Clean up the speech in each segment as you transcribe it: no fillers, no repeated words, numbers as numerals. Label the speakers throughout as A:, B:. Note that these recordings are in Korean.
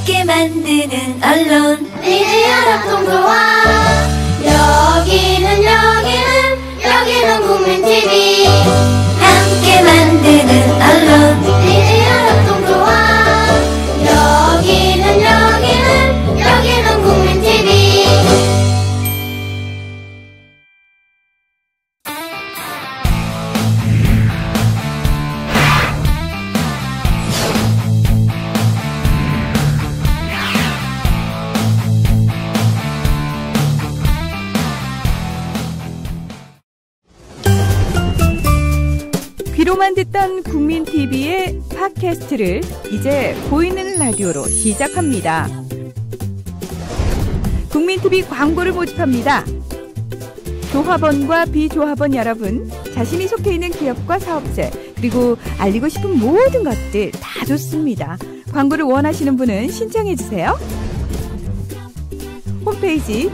A: 함께 만드는 언론
B: 니네 연합동조화 여기는 국민TV
A: 함께 만드는 언론
B: 니네 연합동조화 여기는 국민TV
C: 귀로만 듣던 국민TV의 팟캐스트를 이제 보이는 라디오로 시작합니다. 국민TV 광고를 모집합니다. 조합원과 비조합원 여러분, 자신이 속해 있는 기업과 사업체, 그리고 알리고 싶은 모든 것들 다 좋습니다. 광고를 원하시는 분은 신청해주세요. 홈페이지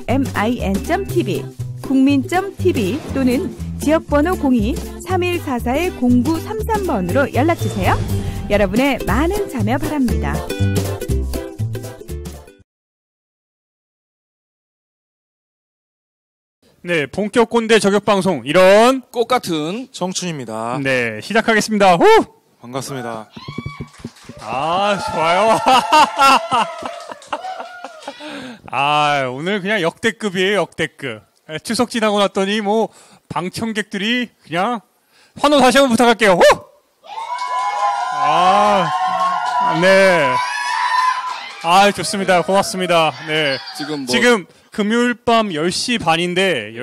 C: kukmin.tv, 국민.tv 또는 지역번호 02-3144-0933번으로 연락주세요. 여러분의 많은 참여 바랍니다.
D: 네, 본격 꼰대 저격 방송 이런
E: 꽃 같은
F: 성춘입니다.
D: 네, 시작하겠습니다. 후!
F: 반갑습니다.
D: 아, 좋아요. 아, 오늘 그냥 역대급이에요, 역대급. 추석 지나고 났더니 뭐 방청객들이 그냥 환호 다시 한번 부탁할게요. 후! 아, 네. 아, 좋습니다. 고맙습니다. 네. 지금 금요일 밤 10시 반인데,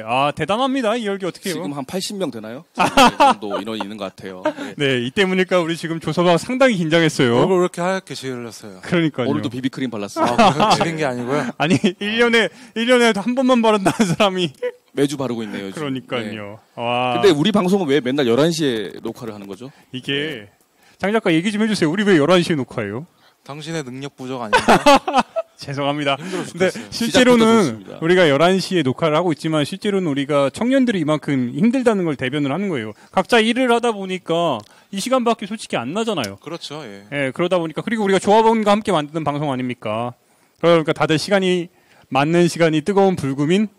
D: 아, 대단합니다. 이 열기 어떻게 해요?
E: 지금 한 80명 되나요? 이 정도 인원이 있는 것 같아요. 네.
D: 네, 이 때문일까 우리 지금 조서방 상당히 긴장했어요.
F: 얼굴 왜 이렇게 하얗게 지을렸어요?
D: 그러니까요.
E: 오늘도 비비크림 발랐어요.
F: 아, 지린 게 아니고요.
D: 아니, 1년에 한 번만 바른다는 사람이.
E: 매주 바르고 있네요. 요즘.
D: 그러니까요.
E: 네.
D: 와.
E: 근데 우리 방송은 왜 맨날 11시에 녹화를 하는 거죠?
D: 이게, 장 작가 얘기 좀 해주세요. 우리 왜 11시에 녹화해요?
F: 당신의 능력 부족 아닙니까?
D: 죄송합니다.
F: 힘들어
D: 근데
F: 죽겠어요.
D: 실제로는 우리가 11시에 녹화를 하고 있지만 실제로는 우리가 청년들이 이만큼 힘들다는 걸 대변을 하는 거예요. 각자 일을 하다 보니까 이 시간밖에 솔직히 안 나잖아요.
F: 그렇죠. 예.
D: 예, 그러다 보니까 그리고 우리가 조합원과 함께 만드는 방송 아닙니까? 그러니까 다들 시간이 맞는 시간이 뜨거운 불금인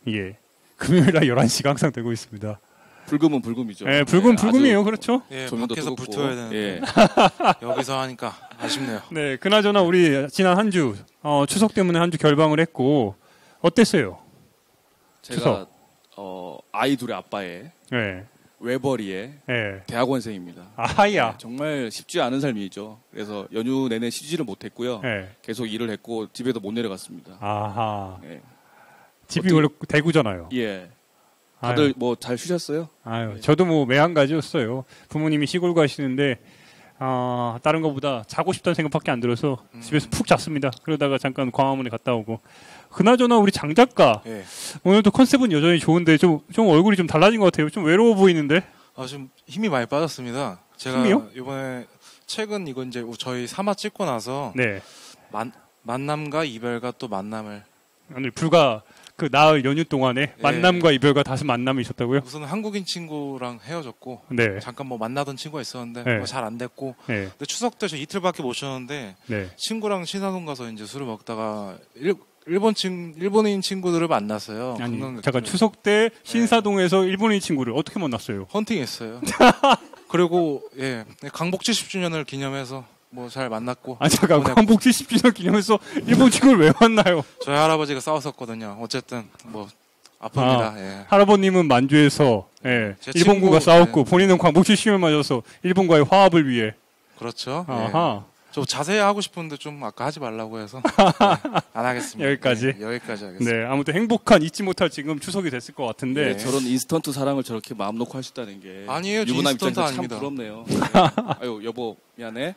D: 예. 금요일 날 11시가 항상 되고 있습니다.
E: 불금은 불금이죠.
D: 예, 불금 불금이에요. 그렇죠?
F: 예,
E: 조명도
F: 밖에서
E: 뜨겁고.
F: 붙어야 되는데
E: 예.
F: 여기서 하니까 아쉽네요.
D: 네, 그나저나 우리 지난 한 주 추석 때문에 한 주 결방을 했고 어땠어요?
E: 제가 아이 둘의 아빠의
D: 예.
E: 외벌이의
D: 예.
E: 대학원생입니다.
D: 아하야.
E: 정말 쉽지 않은 삶이죠. 그래서 연휴 내내 쉬지를 못했고요.
D: 예.
E: 계속 일을 했고 집에도 못 내려갔습니다.
D: 아하.
E: 예.
D: 집이 원래 대구잖아요.
E: 예. 다들
D: 아유.
E: 뭐 잘 쉬셨어요?
D: 아유, 저도 뭐 매한가지였어요. 부모님이 시골 가시는데 다른 것보다 자고 싶다는 생각밖에 안 들어서 집에서 푹 잤습니다. 그러다가 잠깐 광화문에 갔다 오고. 그나저나 우리 장 작가
F: 예.
D: 오늘도 컨셉은 여전히 좋은데 좀 얼굴이 좀 달라진 것 같아요. 좀 외로워 보이는데.
F: 좀 힘이 많이 빠졌습니다. 제가
D: 힘이요?
F: 이번에 최근 이거 이제 저희 3화 찍고 나서
D: 네.
F: 만남과 이별과 또 만남을
D: 오늘 불과 그 나흘 연휴 동안에
F: 예.
D: 만남과 이별과 다시 만남이 있었다고요?
F: 우선 한국인 친구랑 헤어졌고
D: 네.
F: 잠깐 뭐 만나던 친구가 있었는데
D: 네.
F: 뭐 잘 안 됐고
D: 네.
F: 근데 추석 때 저 이틀밖에 못 쉬었는데
D: 네.
F: 친구랑 신사동 가서 이제 술을 먹다가 일본인 친구들을 만났어요.
D: 아니,
F: 관광객들을.
D: 잠깐 추석 때 신사동에서 일본인 친구를 어떻게 만났어요?
F: 헌팅했어요. 그리고 예 강복 70주년을 기념해서 뭐 잘 만났고.
D: 아 잠깐
F: 보냈고.
D: 광복 70주년 기념해서 일본 친구를 왜 만나요?
F: 저희 할아버지가 싸웠었거든요. 어쨌든 뭐 아픕니다. 예.
D: 할아버님은 만주에서 예,
F: 제
D: 일본군과
F: 친구,
D: 싸웠고
F: 네.
D: 본인은 광복 70주년을 맞아서 일본과의 화합을 위해.
F: 그렇죠. 예.
D: 아하.
F: 저 자세히 하고 싶은데 좀 아까 하지 말라고 해서 네, 안 하겠습니다.
D: 여기까지?
F: 네, 여기까지 하겠습니다.
D: 네, 아무튼 행복한 잊지 못할 지금 추석이 됐을 것 같은데.
F: 네.
E: 저런 인스턴트 사랑을 저렇게 마음 놓고 하셨다는 게
F: 아니에요, 저
E: 유부남
F: 인스턴트
E: 입장에서 참
F: 아닙니다.
E: 부럽네요. 네. 아유 여보 미안해.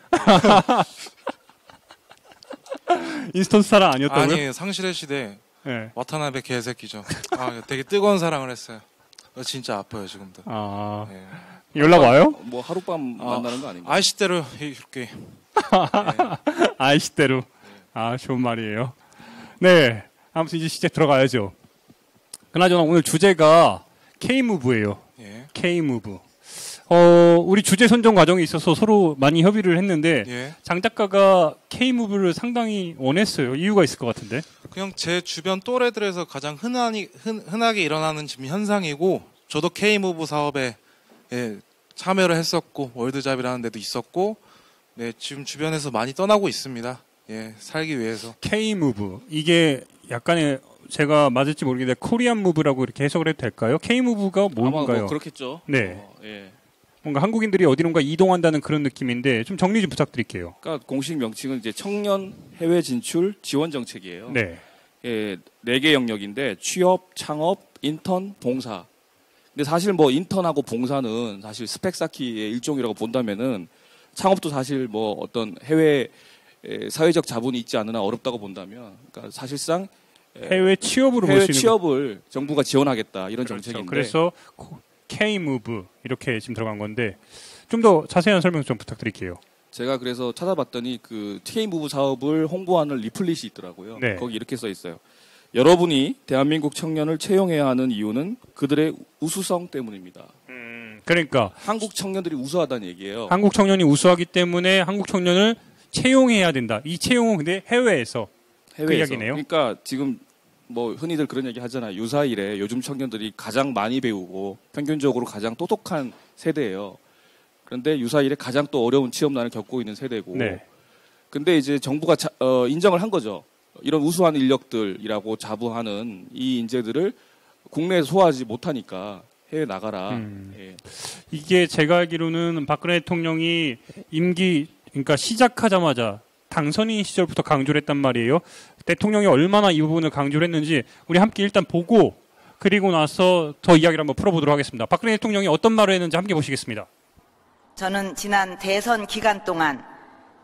D: 인스턴트 사랑 아니었다고요?
F: 아니에요. 상실의 시대
D: 네.
F: 와타나베 개새끼죠. 되게 뜨거운 사랑을 했어요. 진짜 아파요 지금도.
D: 아,
F: 예.
D: 연락 와요?
E: 뭐 하룻밤 만나는 거 아닌가?
F: 아이시대로 이렇게.
D: 아이시대로. 아, 좋은 말이에요. 네. 아무튼 이제 시제 들어가야죠. 그나저나 오늘 주제가 K-무브예요.
F: 예.
D: K-무브. 우리 주제 선정 과정에 있어서 서로 많이 협의를 했는데
F: 예.
D: 장 작가가 K무브를 상당히 원했어요. 이유가 있을 것 같은데.
F: 그냥 제 주변 또래들에서 가장 흔하게 일어나는 지금 현상이고 저도 K무브 사업에 예, 참여를 했었고 월드잡이라는 데도 있었고 네, 지금 주변에서 많이 떠나고 있습니다. 예, 살기 위해서.
D: K무브 이게 약간의 제가 맞을지 모르겠는데 코리안 무브라고 이렇게 해석을 해도 될까요? K무브가
E: 아마
D: 뭔가요?
E: 뭐 그렇겠죠.
D: 네.
E: 예.
D: 뭔가 한국인들이 어디론가 이동한다는 그런 느낌인데 좀 정리 좀 부탁드릴게요.
E: 그러니까 공식 명칭은 이제 청년 해외 진출 지원 정책이에요.
D: 네.
E: 예, 4개 영역인데 취업, 창업, 인턴, 봉사. 근데 사실 뭐 인턴하고 봉사는 사실 스펙 쌓기의 일종이라고 본다면은 창업도 사실 뭐 어떤 해외 사회적 자본이 있지 않으나 어렵다고 본다면 그러니까 사실상
D: 해외 취업으로 볼
E: 해외
D: 수 있는
E: 취업을 정부가 지원하겠다 이런
D: 그렇죠.
E: 정책인데
D: 그래서 K무브 이렇게 지금 들어간 건데 좀 더 자세한 설명 좀 부탁드릴게요.
E: 제가 그래서 찾아봤더니 그 K무브 사업을 홍보하는 리플릿이 있더라고요.
D: 네.
E: 거기 이렇게 써 있어요. 여러분이 대한민국 청년을 채용해야 하는 이유는 그들의 우수성 때문입니다.
D: 그러니까
E: 한국 청년들이 우수하다는 얘기예요.
D: 한국 청년이 우수하기 때문에 한국 청년을 채용해야 된다. 이 채용은 근데 해외에서 그 이야기네요.
E: 그러니까 지금 뭐 흔히들 그런 얘기 하잖아요. 유사일에 요즘 청년들이 가장 많이 배우고 평균적으로 가장 똑똑한 세대예요. 그런데 유사일에 가장 또 어려운 취업난을 겪고 있는 세대고.
D: 네.
E: 근데 이제 정부가 인정을 한 거죠. 이런 우수한 인력들이라고 자부하는 이 인재들을 국내에서 소화하지 못하니까 해외 나가라. 예.
D: 이게 제가 알기로는 박근혜 대통령이 임기 그러니까 시작하자마자 당선인 시절부터 강조를 했단 말이에요. 대통령이 얼마나 이 부분을 강조를 했는지 우리 함께 일단 보고 그리고 나서 더 이야기를 한번 풀어보도록 하겠습니다. 박근혜 대통령이 어떤 말을 했는지 함께 보시겠습니다.
G: 저는 지난 대선 기간 동안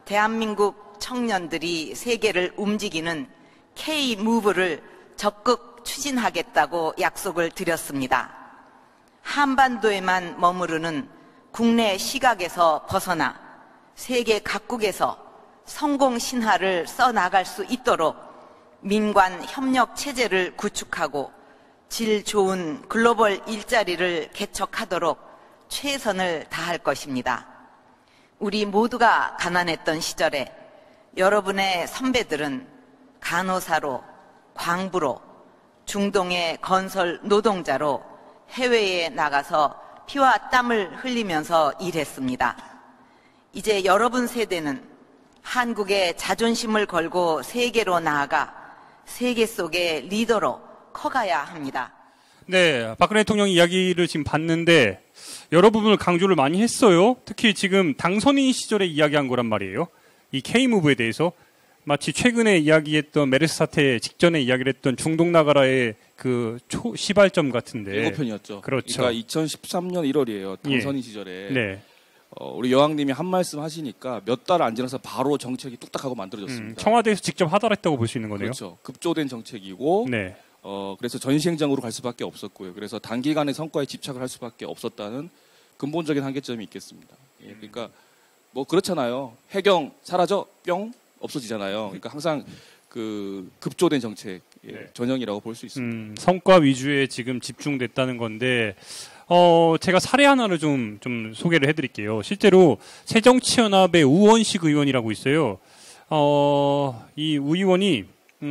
G: 대한민국 청년들이 세계를 움직이는 K무브를 적극 추진하겠다고 약속을 드렸습니다. 한반도에만 머무르는 국내 시각에서 벗어나 세계 각국에서 성공 신화를 써나갈 수 있도록 민관 협력 체제를 구축하고 질 좋은 글로벌 일자리를 개척하도록 최선을 다할 것입니다. 우리 모두가 가난했던 시절에 여러분의 선배들은 간호사로, 광부로, 중동의 건설 노동자로 해외에 나가서 피와 땀을 흘리면서 일했습니다. 이제 여러분 세대는 한국의 자존심을 걸고 세계로 나아가 세계 속의 리더로 커가야 합니다.
D: 네, 박근혜 대통령 이야기를 지금 봤는데 여러 부분을 강조를 많이 했어요. 특히 지금 당선인 시절에 이야기한 거란 말이에요. 이 K무브에 대해서 마치 최근에 이야기했던 메르스 사태 직전에 이야기를 했던 중동 나가라의 그 시발점 같은데.
E: 예고편이었죠.
D: 그렇죠.
E: 그러니까 2013년 1월이에요. 당선인 시절에.
D: 네.
E: 우리 여왕님이 한 말씀 하시니까 몇 달 안 지나서 바로 정책이 뚝딱하고 만들어졌습니다.
D: 청와대에서 직접 하달했다고 볼 수 있는 거네요.
E: 그렇죠. 급조된 정책이고
D: 네.
E: 그래서 전시행정으로 갈 수밖에 없었고요. 그래서 단기간에 성과에 집착을 할 수밖에 없었다는 근본적인 한계점이 있겠습니다. 예, 그러니까 뭐 그렇잖아요. 해경 사라져 뿅 없어지잖아요. 그러니까 항상 그 급조된 정책 전형이라고 볼 수 있습니다.
D: 성과 위주에 지금 집중됐다는 건데 제가 사례 하나를 좀 소개를 해드릴게요. 실제로 새정치연합의 우원식 의원이라고 있어요. 이 우 의원이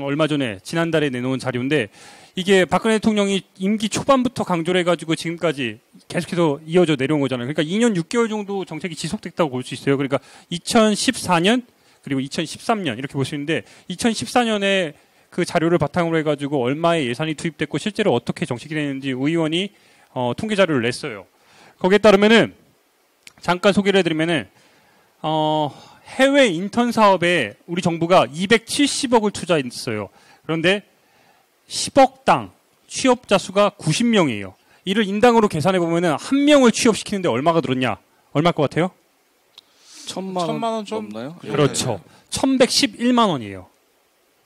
D: 얼마 전에 지난달에 내놓은 자료인데 이게 박근혜 대통령이 임기 초반부터 강조를 해가지고 지금까지 계속해서 이어져 내려온 거잖아요. 그러니까 2년 6개월 정도 정책이 지속됐다고 볼 수 있어요. 그러니까 2014년 그리고 2013년 이렇게 보시는데 2014년에 그 자료를 바탕으로 해가지고 얼마의 예산이 투입됐고 실제로 어떻게 정책이 되는지 우 의원이 통계 자료를 냈어요. 거기에 따르면은 잠깐 소개를 해드리면은 해외 인턴 사업에 우리 정부가 270억을 투자했어요. 그런데 10억당 취업자 수가 90명이에요. 이를 인당으로 계산해 보면은 한 명을 취업시키는데 얼마가 들었냐? 얼마일 것 같아요?
E: 1,000만 원 좀
F: 넘나요?
D: 그렇죠. 1,111만 원이에요.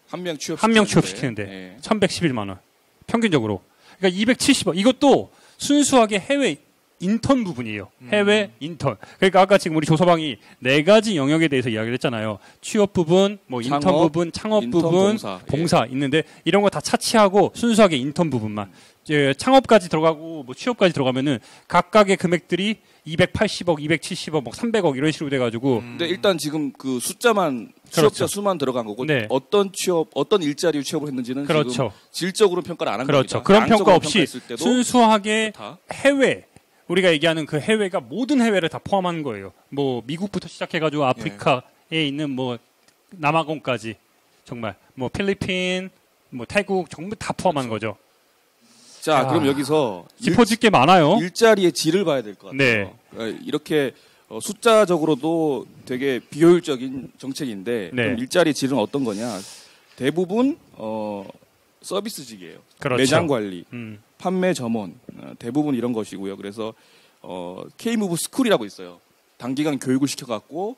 E: 한 명
D: 취업시키는데
E: 네.
D: 1,111만 원. 평균적으로. 그러니까 270억. 이것도 순수하게 해외 인턴 부분이에요. 해외 인턴. 그러니까 아까 지금 우리 조서방이 4가지 영역에 대해서 이야기를 했잖아요. 취업 부분, 뭐 인턴 부분, 창업
E: 인턴,
D: 부분,
E: 봉사
D: 있는데 이런 거 다 차치하고 순수하게 인턴 부분만. 이제 창업까지 들어가고 뭐 취업까지 들어가면은 각각의 금액들이 280억, 270억, 뭐 300억 이런 식으로 돼가지고
E: 근데 일단 지금 그 숫자만 취업자
D: 그렇죠.
E: 수만 들어간 거고
D: 네.
E: 어떤 일자리 취업을 했는지는 지금
D: 그렇죠.
E: 질적으로 평가를 안 한
D: 그렇죠.
E: 겁니다.
D: 그런 평가
E: 양적으로
D: 없이
E: 평가했을 때도
D: 순수하게
E: 다.
D: 해외 우리가 얘기하는 그 해외가 모든 해외를 다 포함하는 거예요. 뭐 미국부터 시작해가지고 아프리카에 있는 뭐 남아공까지 정말 뭐 필리핀, 뭐 태국 전부 다 포함하는 거죠.
E: 자,
D: 아,
E: 그럼 여기서
D: 짚어질 게 많아요.
E: 일자리의 질을 봐야 될 것 같아요.
D: 네.
E: 이렇게 숫자적으로도 되게 비효율적인 정책인데
D: 네.
E: 그럼 일자리 질은 어떤 거냐? 대부분 서비스직이에요.
D: 그렇죠.
E: 매장 관리,
D: 음.
E: 판매 점원 대부분 이런 것이고요. 그래서 K무브 스쿨이라고 있어요. 단기간 교육을 시켜갖고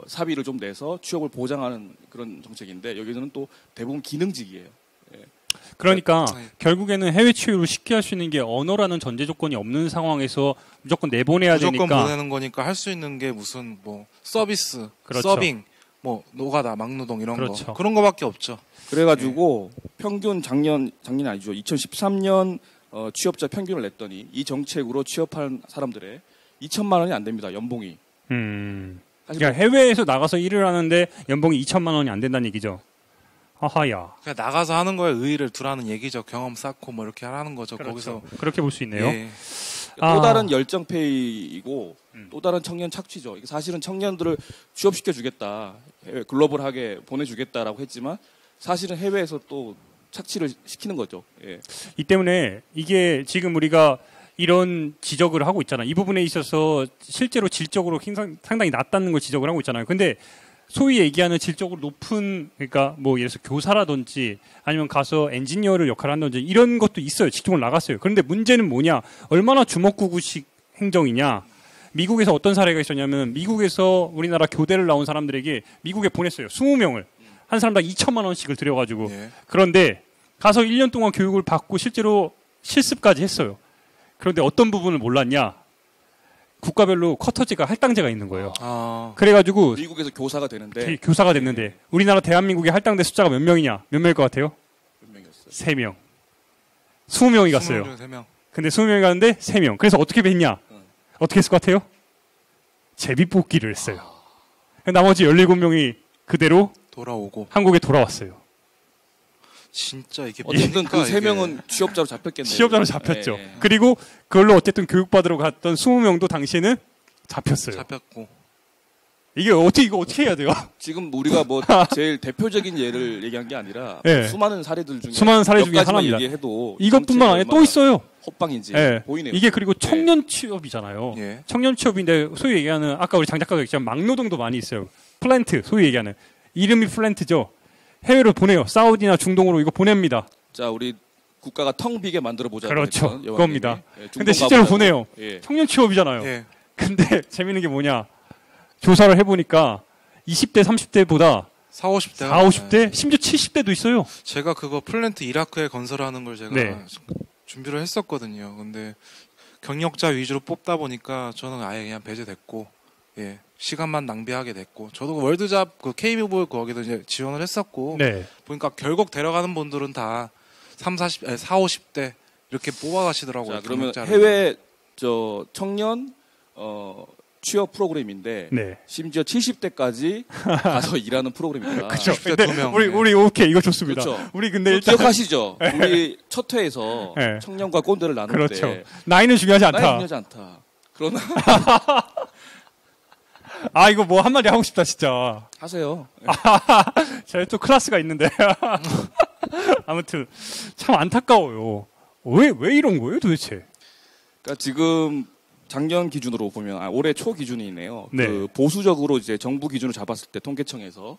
E: 사비를 좀 내서 취업을 보장하는 그런 정책인데 여기서는 또 대부분 기능직이에요.
D: 그러니까
F: 네.
D: 결국에는 해외 취업을 쉽게 할 수 있는 게 언어라는 전제 조건이 없는 상황에서 무조건 내보내야
F: 무조건
D: 되니까
F: 보내는 거니까 할 수 있는 게 무슨 뭐 서비스,
D: 그렇죠.
F: 서빙, 뭐 노가다, 막노동 이런
D: 그렇죠.
F: 거 그런 거밖에 없죠.
E: 그래가지고 평균 작년이 아니죠. 2013년 취업자 평균을 냈더니 이 정책으로 취업한 사람들의 2천만 원이 안 됩니다. 연봉이. 사실
D: 그러니까 해외에서 나가서 일을 하는데 연봉이 2천만 원이 안 된다는 얘기죠. 하하야.
F: 그냥 나가서 하는 거에 의의를 두라는 얘기죠. 경험 쌓고 뭐 이렇게 하라는 거죠.
D: 그렇죠.
F: 거기서
D: 그렇게 볼 수 있네요.
F: 예.
E: 또 다른 열정페이이고 또 다른 청년 착취죠. 이게 사실은 청년들을 취업시켜 주겠다, 글로벌하게 보내주겠다라고 했지만 사실은 해외에서 또 착취를 시키는 거죠. 예.
D: 이 때문에 이게 지금 우리가 이런 지적을 하고 있잖아요. 이 부분에 있어서 실제로 질적으로 상당히 낮다는 걸 지적을 하고 있잖아요. 근데 소위 얘기하는 질적으로 높은 그러니까 뭐 예를 들어서 교사라든지 아니면 가서 엔지니어를 역할을 한다든지 이런 것도 있어요. 직종을 나갔어요. 그런데 문제는 뭐냐? 얼마나 주먹구구식 행정이냐? 미국에서 어떤 사례가 있었냐면 미국에서 우리나라 교대를 나온 사람들에게 미국에 보냈어요. 20명을. 한 사람당 2천만 원씩을 들여가지고.
F: 예.
D: 그런데 가서 1년 동안 교육을 받고 실제로 실습까지 했어요. 그런데 어떤 부분을 몰랐냐? 국가별로 쿼터제가 할당제가 있는 거예요. 그래가지고
E: 미국에서 교사가 되는데
D: 교사가 됐는데 우리나라 대한민국의 할당대 숫자가 몇 명이냐? 몇 명일 것 같아요?
E: 몇 명이었어요?
D: 3명. 20명이 갔어요.
F: 20명 중에 3명.
D: 근데 20명이 갔는데 3명. 그래서 어떻게 했냐? 어떻게 했을 것 같아요? 제비뽑기를 했어요. 나머지 17명이 그대로
F: 돌아오고
D: 한국에 돌아왔어요.
F: 진짜 이게
E: 어쨌든
F: 뭡니까,
E: 그 세
F: 이게.
E: 명은 취업자로 잡혔겠네요.
D: 취업자로 잡혔죠.
E: 예.
D: 그리고 그걸로 어쨌든 교육받으러 갔던 20명도 당시에는 잡혔어요.
F: 잡혔고
D: 이거 어떻게 해야 돼요?
E: 지금 우리가 뭐 제일 대표적인 예를 얘기한 게 아니라
D: 예.
E: 수많은 사례들 중에
D: 수많은 사례
E: 몇
D: 중에
E: 가지만
D: 하나입니다.
E: 얘기해도
D: 이것뿐만 아니라 또 있어요.
E: 헛방인지
D: 예.
E: 보이네요.
D: 이게 그리고 청년 취업이잖아요.
F: 예.
D: 청년 취업인데 소위 얘기하는 아까 우리 장 작가가 얘기했지만 막노동도 많이 있어요. 플랜트 소위 얘기하는 이름이 플랜트죠. 해외로 보내요. 사우디나 중동으로 이거 보냅니다.
E: 자, 우리 국가가 텅 비게 만들어 보자.
D: 그렇죠. 그겁니다.
E: 예,
D: 근데 실제로
E: 중동
D: 보내요.
E: 가보자고. 예.
D: 청년 취업이잖아요.
F: 예.
D: 근데 재밌는 게 뭐냐? 조사를 해보니까 20대, 30대보다
F: 4, 50대가
D: 4, 50대, 심지어 70대도 있어요.
F: 제가 그거 플랜트 이라크에 건설하는 걸 제가
D: 네.
F: 준비를 했었거든요. 근데 경력자 위주로 뽑다 보니까 저는 아예 그냥 배제됐고, 예, 시간만 낭비하게 됐고, 저도 월드잡 그 K무브 거기도 이제 지원을 했었고,
D: 네.
F: 보니까 결국 데려가는 분들은 다 4, 50대 이렇게 뽑아가시더라고요.
E: 자, 그러면
F: 경력자를.
E: 해외 청년 취업 프로그램인데
D: 네.
E: 심지어 70대까지 가서 일하는 프로그램입니다.
D: 그렇죠.
F: 70대
D: 근데
F: 두 명.
D: 우리 오케이 이거 좋습니다.
E: 그렇죠.
D: 우리 근데 일단
E: 기억하시죠? 우리 첫 회에서
D: 네.
E: 청년과 꼰대를 나눌
D: 그렇죠.
E: 때
D: 나이는 중요하지 않다.
E: 나이 중요하지 않다. 그러나
D: 아 이거 뭐 한마디 하고 싶다 진짜.
E: 하세요.
D: 제가 또 클래스가 있는데 아무튼 참 안타까워요. 왜 이런 거예요 도대체?
E: 그러니까 지금 작년 기준으로 보면 올해 초 기준이네요.
D: 네.
E: 그 보수적으로 이제 정부 기준을 잡았을 때 통계청에서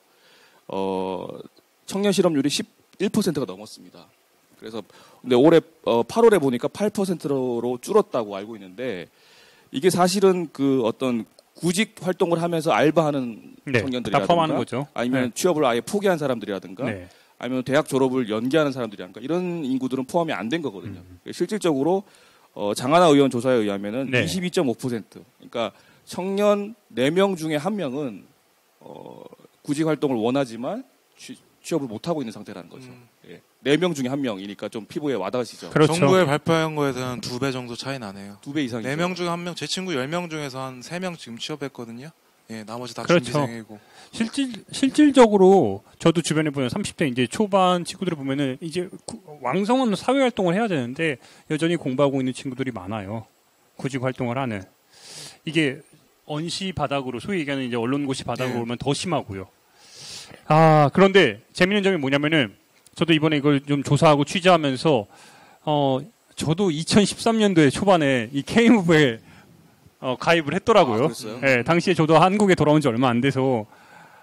E: 청년 실업률이 11%가 넘었습니다. 그래서 근데 올해 8월에 보니까 8%로 줄었다고 알고 있는데 이게 사실은 그 어떤 구직 활동을 하면서 알바하는
D: 네,
E: 청년들이라든가
D: 다 포함하는 거죠.
E: 아니면
D: 네.
E: 취업을 아예 포기한 사람들이라든가
D: 네.
E: 아니면 대학 졸업을 연기하는 사람들이라든가 이런 인구들은 포함이 안 된 거거든요. 실질적으로 장하나 의원 조사에 의하면은
D: 네.
E: 22.5%. 그러니까 청년 4명 중에 1명은 구직 활동을 원하지만 취업을 못 하고 있는 상태라는 거죠. 예. 4명 중에 1명이니까 좀 피부에 와닿으시죠.
D: 그렇죠.
F: 정부에 발표한 거에서 한 2배 정도 차이 나네요.
E: 2배 이상이죠.
F: 4명 중에 1명, 제 친구 10명 중에서 한 3명 지금 취업했거든요. 예, 나머지 다
D: 그렇죠.
F: 준비생이고.
D: 실질적으로 저도 주변에 보면 30대 이제 초반 친구들을 보면은 이제 왕성한 사회 활동을 해야 되는데 여전히 공부하고 있는 친구들이 많아요. 구직 활동을 하는. 이게 언시 바닥으로 소위 얘기하는 이제 언론고시 바닥으로
F: 네.
D: 오면 더 심하고요. 아, 그런데 재밌는 점이 뭐냐면은 저도 이번에 이걸 좀 조사하고 취재하면서 저도 2013년도에 초반에 이 K무브에 가입을 했더라고요.
E: 아, 그랬어요?
D: 예, 당시에 저도 한국에 돌아온 지 얼마 안 돼서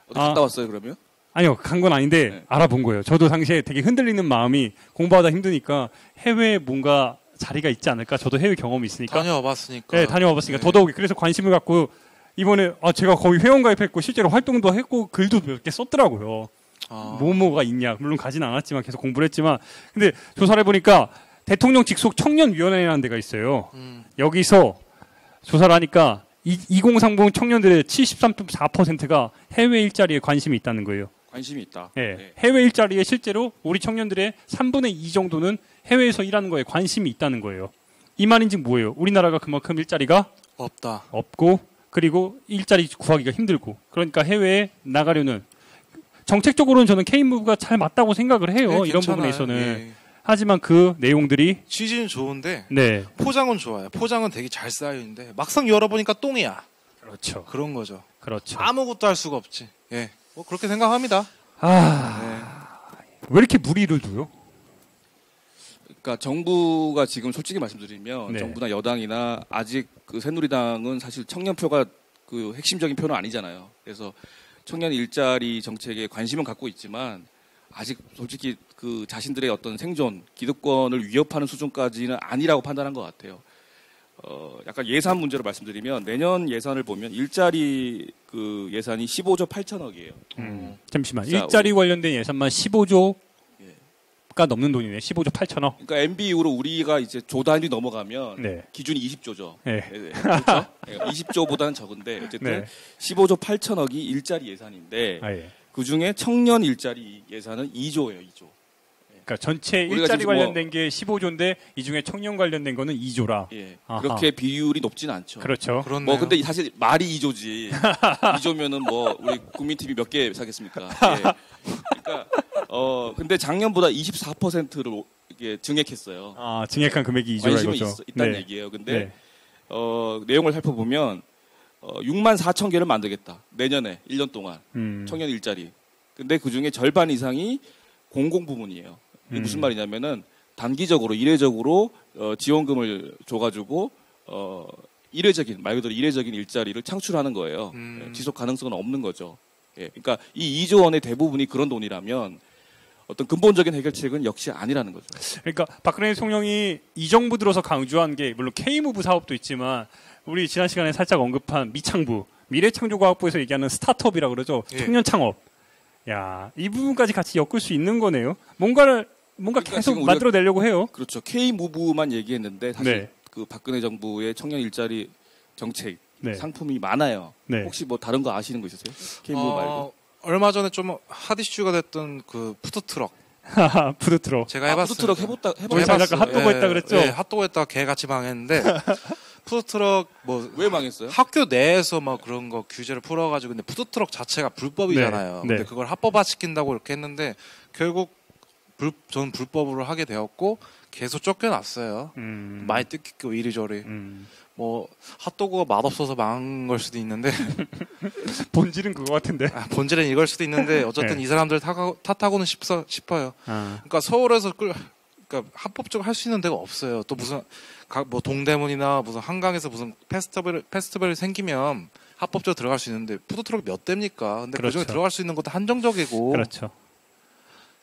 E: 어디 갔다 왔어요, 그러면?
D: 아니요, 간 건 아닌데
E: 네.
D: 알아본 거예요. 저도 당시에 되게 흔들리는 마음이 공부하다 힘드니까 해외에 뭔가 자리가 있지 않을까. 저도 해외 경험이 있으니까.
F: 다녀와봤으니까.
D: 네, 다녀와봤으니까
F: 네.
D: 더더욱이 그래서 관심을 갖고 이번에 제가 거기 회원 가입했고 실제로 활동도 했고 글도 몇 개 썼더라고요. 뭐가 있냐. 물론 가진 않았지만 계속 공부를 했지만 근데 조사를 해보니까 대통령 직속 청년위원회라는 데가 있어요. 여기서 조사를 하니까 2030 청년들의 73.4%가 해외 일자리에 관심이 있다는 거예요.
E: 관심이 있다.
D: 네.
E: 네.
D: 해외 일자리에 실제로 우리 청년들의 3분의 2 정도는 해외에서 일하는 거에 관심이 있다는 거예요. 이 말인즉 뭐예요? 우리나라가 그만큼 일자리가
F: 없다.
D: 없고 그리고 일자리 구하기가 힘들고 그러니까 해외에 나가려는 정책적으로는 저는 K무브가 잘 맞다고 생각을 해요.
F: 네,
D: 이런
F: 괜찮아요.
D: 부분에서는.
F: 예.
D: 하지만 그 내용들이
F: 취지는 좋은데
D: 네.
F: 포장은 좋아요. 포장은 되게 잘 쌓여있는데 막상 열어보니까 똥이야.
D: 그렇죠.
F: 그런 거죠.
D: 그렇죠.
F: 아무것도 할 수가 없지. 예, 뭐 그렇게 생각합니다.
D: 왜 이렇게 무리를 둬요?
E: 그러니까 정부가 지금 솔직히 말씀드리면
D: 네.
E: 정부나 여당이나 아직 그 새누리당은 사실 청년표가 그 핵심적인 표는 아니잖아요. 그래서 청년 일자리 정책에 관심은 갖고 있지만 아직 솔직히 그 자신들의 어떤 생존, 기득권을 위협하는 수준까지는 아니라고 판단한 것 같아요. 약간 예산 문제로 말씀드리면 내년 예산을 보면 일자리 그 예산이 15조 8천억이에요.
D: 잠시만.
E: 자,
D: 일자리 관련된 예산만 15조가 넘는 돈이네. 15조 8천억.
E: 그러니까 MB 이후로 우리가 이제 조 단위 넘어가면
D: 네.
E: 기준이 20조죠.
D: 네.
E: 그렇죠? 20조보다는 적은데 어쨌든
D: 네.
E: 15조 8천억이 일자리 예산인데
D: 예.
E: 그 중에 청년 일자리 예산은 2조예요. 2조.
D: 그러니까 전체
E: 우리가
D: 일자리
E: 지금
D: 관련된 게 15조인데 이 중에 청년 관련된 거는 2조라.
E: 예.
D: 아하.
E: 그렇게 비율이 높진 않죠.
D: 그렇죠.
F: 그렇네요.
E: 뭐 근데 사실 말이 2조지. 2조면은 뭐 우리 국민 TV 몇 개 사겠습니까? 예. 그러니까 근데 작년보다 24%를 이게 증액했어요.
D: 증액한 금액이 2조라
E: 관심이
D: 이거죠.
E: 있다는
D: 네.
E: 얘기예요. 근데
D: 네.
E: 내용을 살펴보면 6만 4천 개를 만들겠다. 내년에 1년 동안 청년 일자리. 근데 그 중에 절반 이상이 공공부문이에요. 이게 무슨 말이냐면은 단기적으로 이례적으로 지원금을 줘가지고 이례적인 말 그대로 이례적인 일자리를 창출하는 거예요. 지속 가능성은 없는 거죠. 예, 그러니까 이 2조 원의 대부분이 그런 돈이라면 어떤 근본적인 해결책은 역시 아니라는 거죠.
D: 그러니까 박근혜 대통령이 이 정부 들어서 강조한 게 물론 K무브 사업도 있지만 우리 지난 시간에 살짝 언급한 미창부, 미래창조과학부에서 얘기하는 스타트업이라 그러죠.
F: 예.
D: 청년 창업. 야, 이 부분까지 같이 엮을 수 있는 거네요. 뭔가
E: 그러니까
D: 계속
E: 지금 우리가
D: 만들어내려고 해요.
E: 그렇죠. K무브만 얘기했는데 사실
D: 네.
E: 그 박근혜 정부의 청년 일자리 정책
D: 네.
E: 상품이 많아요.
D: 네.
E: 혹시 뭐 다른 거 아시는 거 있으세요? K무브 말고.
F: 얼마 전에 좀 핫 이슈가 됐던 그 푸드트럭
D: 푸드트럭.
F: 제가 해봤어요.
E: 푸드트럭
D: 우리 장 작가 핫도그 했다 그랬죠?
F: 네, 핫도그 했다가 개같이 망했는데 푸드트럭 뭐
E: 왜 망했어요?
F: 학교 내에서 막 그런 거 규제를 풀어가지고 근데 푸드트럭 자체가 불법이잖아요.
D: 네,
F: 근데
D: 네.
F: 그걸 합법화시킨다고 이렇게 했는데 결국 저는 불법으로 하게 되었고 계속 쫓겨났어요. 많이 뜯기고 이리저리. 뭐 핫도그가 맛없어서 망한 걸 수도 있는데
D: 본질은 그거 같은데.
F: 본질은 이걸 수도 있는데 어쨌든
D: 네.
F: 이 사람들 탓하고는 싶어요. 그러니까 서울에서 그러니까 합법적으로 할 수 있는 데가 없어요. 또 무슨 뭐 동대문이나 무슨 한강에서 무슨 페스티벌이 생기면 합법적으로 들어갈 수 있는데 푸드트럭 몇 대입니까? 근데
D: 그렇죠.
F: 그중에 들어갈 수 있는 것도 한정적이고
D: 그렇죠.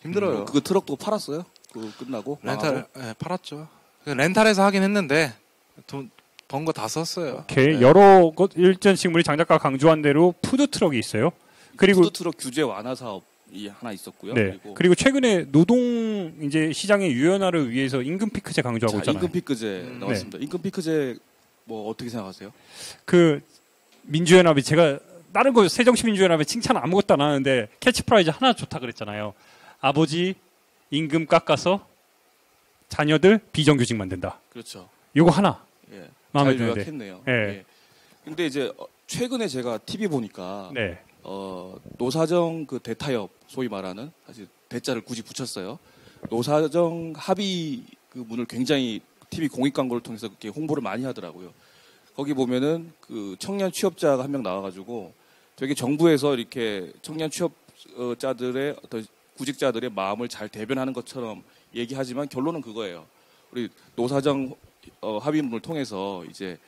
F: 힘들어요.
E: 그 트럭도 팔았어요? 그 끝나고
F: 렌탈 팔았죠. 렌탈해서 하긴 했는데 돈 번 거 다 썼어요.
D: 이렇게 여러 것 일전 지금 우리 장 작가 강조한 대로 푸드트럭이 있어요. 그리고
E: 푸드트럭 규제 완화 사업이 하나 있었고요.
D: 네. 그리고 최근에 노동 이제 시장의 유연화를 위해서 임금 피크제 강조하고 있잖아요.
E: 임금 피크제 나왔습니다. 임금 피크제 뭐 어떻게 생각하세요?
D: 그 민주연합이 제가 다른 거 새정치민주연합에 칭찬 아무것도 안 하는데 캐치프라이즈 하나 좋다 그랬잖아요. 아버지 임금 깎아서 자녀들 비정규직 만든다.
E: 그렇죠.
D: 요거 하나
E: 예.
D: 마음에
E: 잘
D: 드는데.
E: 요약했네요.
D: 예.
E: 예. 근데 이제 최근에 제가 TV 보니까
D: 네.
E: 노사정 그 대타협 소위 말하는 사실 대자를 굳이 붙였어요. 노사정 합의 그 문을 굉장히 TV 공익 광고를 통해서 그렇게 홍보를 많이 하더라고요. 거기 보면은 그 청년 취업자가 한 명 나와가지고 되게 정부에서 이렇게 청년 취업자들의 어떤 구직자들의 마음을 잘 대변하는 것처럼 얘기하지만 결론은 그거예요. 우리 노사정 합의문을 통해서 이제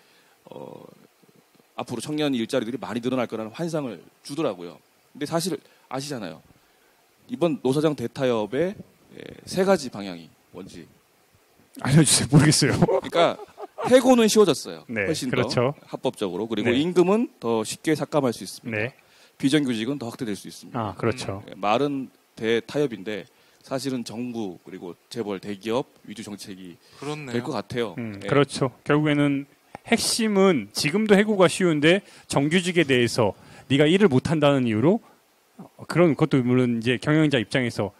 E: 앞으로 청년 일자리들이 많이 늘어날 거라는 환상을 주더라고요. 근데 사실 아시잖아요. 이번 노사정 대타협의 세 가지 방향이 뭔지.
D: 알려주세요. 모르겠어요.
E: 그러니까 해고는 쉬워졌어요.
D: 네,
E: 훨씬
D: 그렇죠.
E: 더 합법적으로. 그리고
D: 네.
E: 임금은 더 쉽게 삭감할 수 있습니다.
D: 네.
E: 비정규직은 더 확대될 수 있습니다.
D: 아, 그렇죠.
E: 말은 대타협인데 사실은 정부 그리고 재벌 대기업 위주 정책이
F: 그렇네요.
E: 될 것 같아요. 예.
D: 그렇죠. 결국에는 핵심은 지금도 해고가 쉬운데 정규직에 대해서 네가 일을 못한다는 이유로 그런 것도 물론 이제 경영자 입장에서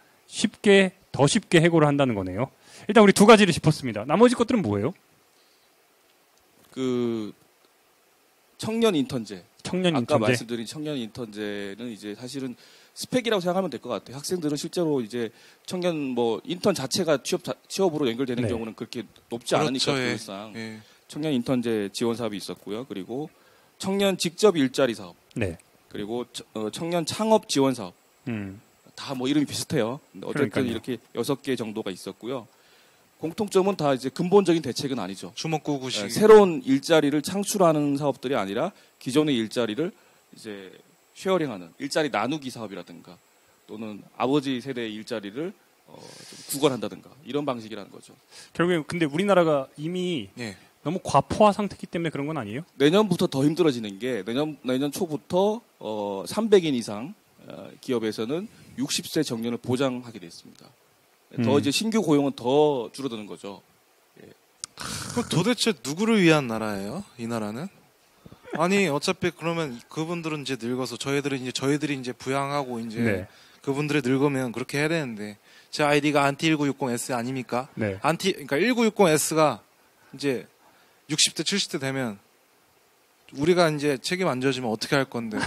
D: 더 쉽게 해고를 한다는 거네요. 일단 우리 두 가지를 짚었습니다. 나머지 것들은 뭐예요?
E: 그 청년 인턴제.
D: 청년
E: 아까
D: 인턴제.
E: 말씀드린 청년 인턴제는 이제 사실은 스펙이라고 생각하면 될 것 같아요. 학생들은 실제로 이제 청년 뭐 인턴 자체가 취업으로 연결되는
D: 네.
E: 경우는 그렇게 높지 않으니까
F: 그렇죠, 예.
E: 비율상
F: 예.
E: 청년 인턴제 지원 사업이 있었고요. 그리고 청년 직접 일자리 사업,
D: 네.
E: 그리고 청년 창업 지원 사업.
D: 음.
E: 다 뭐 이름이 비슷해요. 근데 어쨌든
D: 그러니까요.
E: 이렇게 6개 정도가 있었고요. 공통점은 다 이제 근본적인 대책은 아니죠.
F: 주먹구구식.
E: 새로운 일자리를 창출하는 사업들이 아니라 기존의 일자리를 이제 쉐어링하는 일자리 나누기 사업이라든가 또는 아버지 세대의 일자리를 좀 구걸한다든가 이런 방식이라는 거죠.
D: 결국에 근데 우리나라가 이미
F: 예.
D: 너무 과포화 상태이기 때문에 그런 건 아니에요?
E: 내년부터 더 힘들어지는 게 내년 초부터 300인 이상 기업에서는 60세 정년을 보장하게 됐습니다. 더 이제 신규 고용은 더 줄어드는 거죠.
F: 그럼 도대체 누구를 위한 나라예요? 이 나라는? 아니 어차피 그러면 그분들은 이제 늙어서 저희들이 이제 부양하고 이제
D: 네.
F: 그분들이 늙으면 그렇게 해야 되는데 제 아이디가 안티 1960S 아닙니까?
D: 네.
F: 그러니까 1960S가 이제 60대 70대 되면 우리가 이제 책임 안 져주면 어떻게 할 건데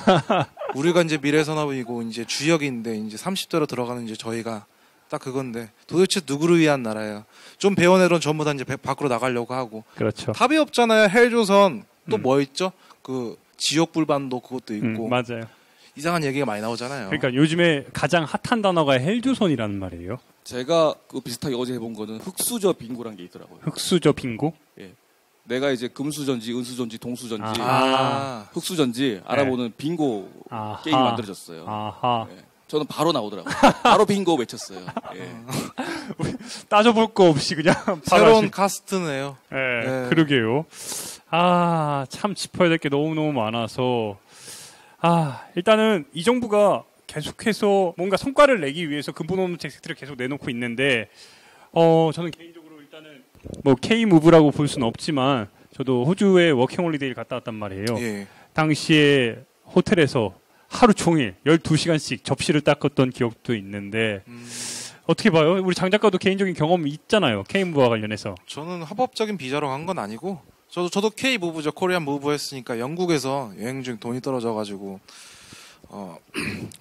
F: 우리가 이제 미래산업이고 이제 주역인데 이제 30대로 들어가는 이제 저희가 딱 그건데 도대체 누구를 위한 나라예요? 좀 배운 애들은 전부 다 이제 밖으로 나가려고 하고
D: 그렇죠.
F: 답이 없잖아요. 헬조선 또 뭐 있죠? 그 지옥불반도 그것도 있고
D: 맞아요.
F: 이상한 얘기가 많이 나오잖아요.
D: 그러니까 요즘에 가장 핫한 단어가 헬조선이라는 말이에요.
E: 제가 그 비슷하게 어제 해본 거는 흑수저 빙고란 게 있더라고요.
D: 흑수저 빙고?
E: 내가 이제 금수전지, 은수전지, 동수전지, 흑수전지 알아보는 빙고
D: 아하.
E: 게임이 만들어졌어요.
D: 아하.
E: 예. 저는 바로 나오더라고요. 바로 빙고 외쳤어요. 예.
D: 따져볼 거 없이 그냥 바로
F: 새로운
D: 하시-
F: 카스트네요.
D: 예, 그러게요. 참 짚어야 될 게 너무너무 많아서. 일단은 이 정부가 계속해서 뭔가 성과를 내기 위해서 근본 없는 정책들을 계속 내놓고 있는데, 저는 개인적으로 일단은 뭐 K-무브라고 볼 수는 없지만, 저도 호주에 워킹홀리데이를 갔다 왔단 말이에요.
F: 예.
D: 당시에 호텔에서 하루 종일 12시간씩 접시를 닦았던 기억도 있는데, 어떻게 봐요? 우리 장 작가도 개인적인 경험이 있잖아요. K-무브와 관련해서.
F: 저는 합법적인 비자로 간 건 아니고 저도 K 무브죠. 코리안 무브 했으니까 영국에서 여행 중 돈이 떨어져가지고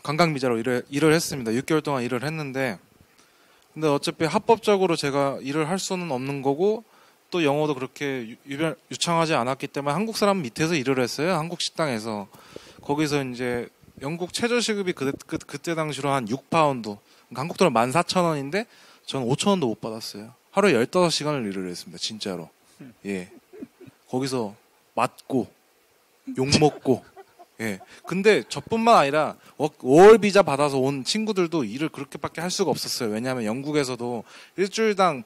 F: 관광 비자로 일을 했습니다. 6개월 동안 일을 했는데 근데 어차피 합법적으로 제가 일을 할 수는 없는 거고 또 영어도 그렇게 유창하지 않았기 때문에 한국 사람 밑에서 일을 했어요. 한국 식당에서 거기서 이제 영국 최저시급이 그때 당시로 한 6파운드 그러니까 한국 돈은 14,000원인데 저는 5,000원도 못 받았어요. 하루에 15시간을 일을 했습니다. 진짜로. 예. 거기서 맞고 욕먹고 예. 근데 저뿐만 아니라 월 비자 받아서 온 친구들도 일을 그렇게밖에 할 수가 없었어요. 왜냐하면 영국에서도 일주일당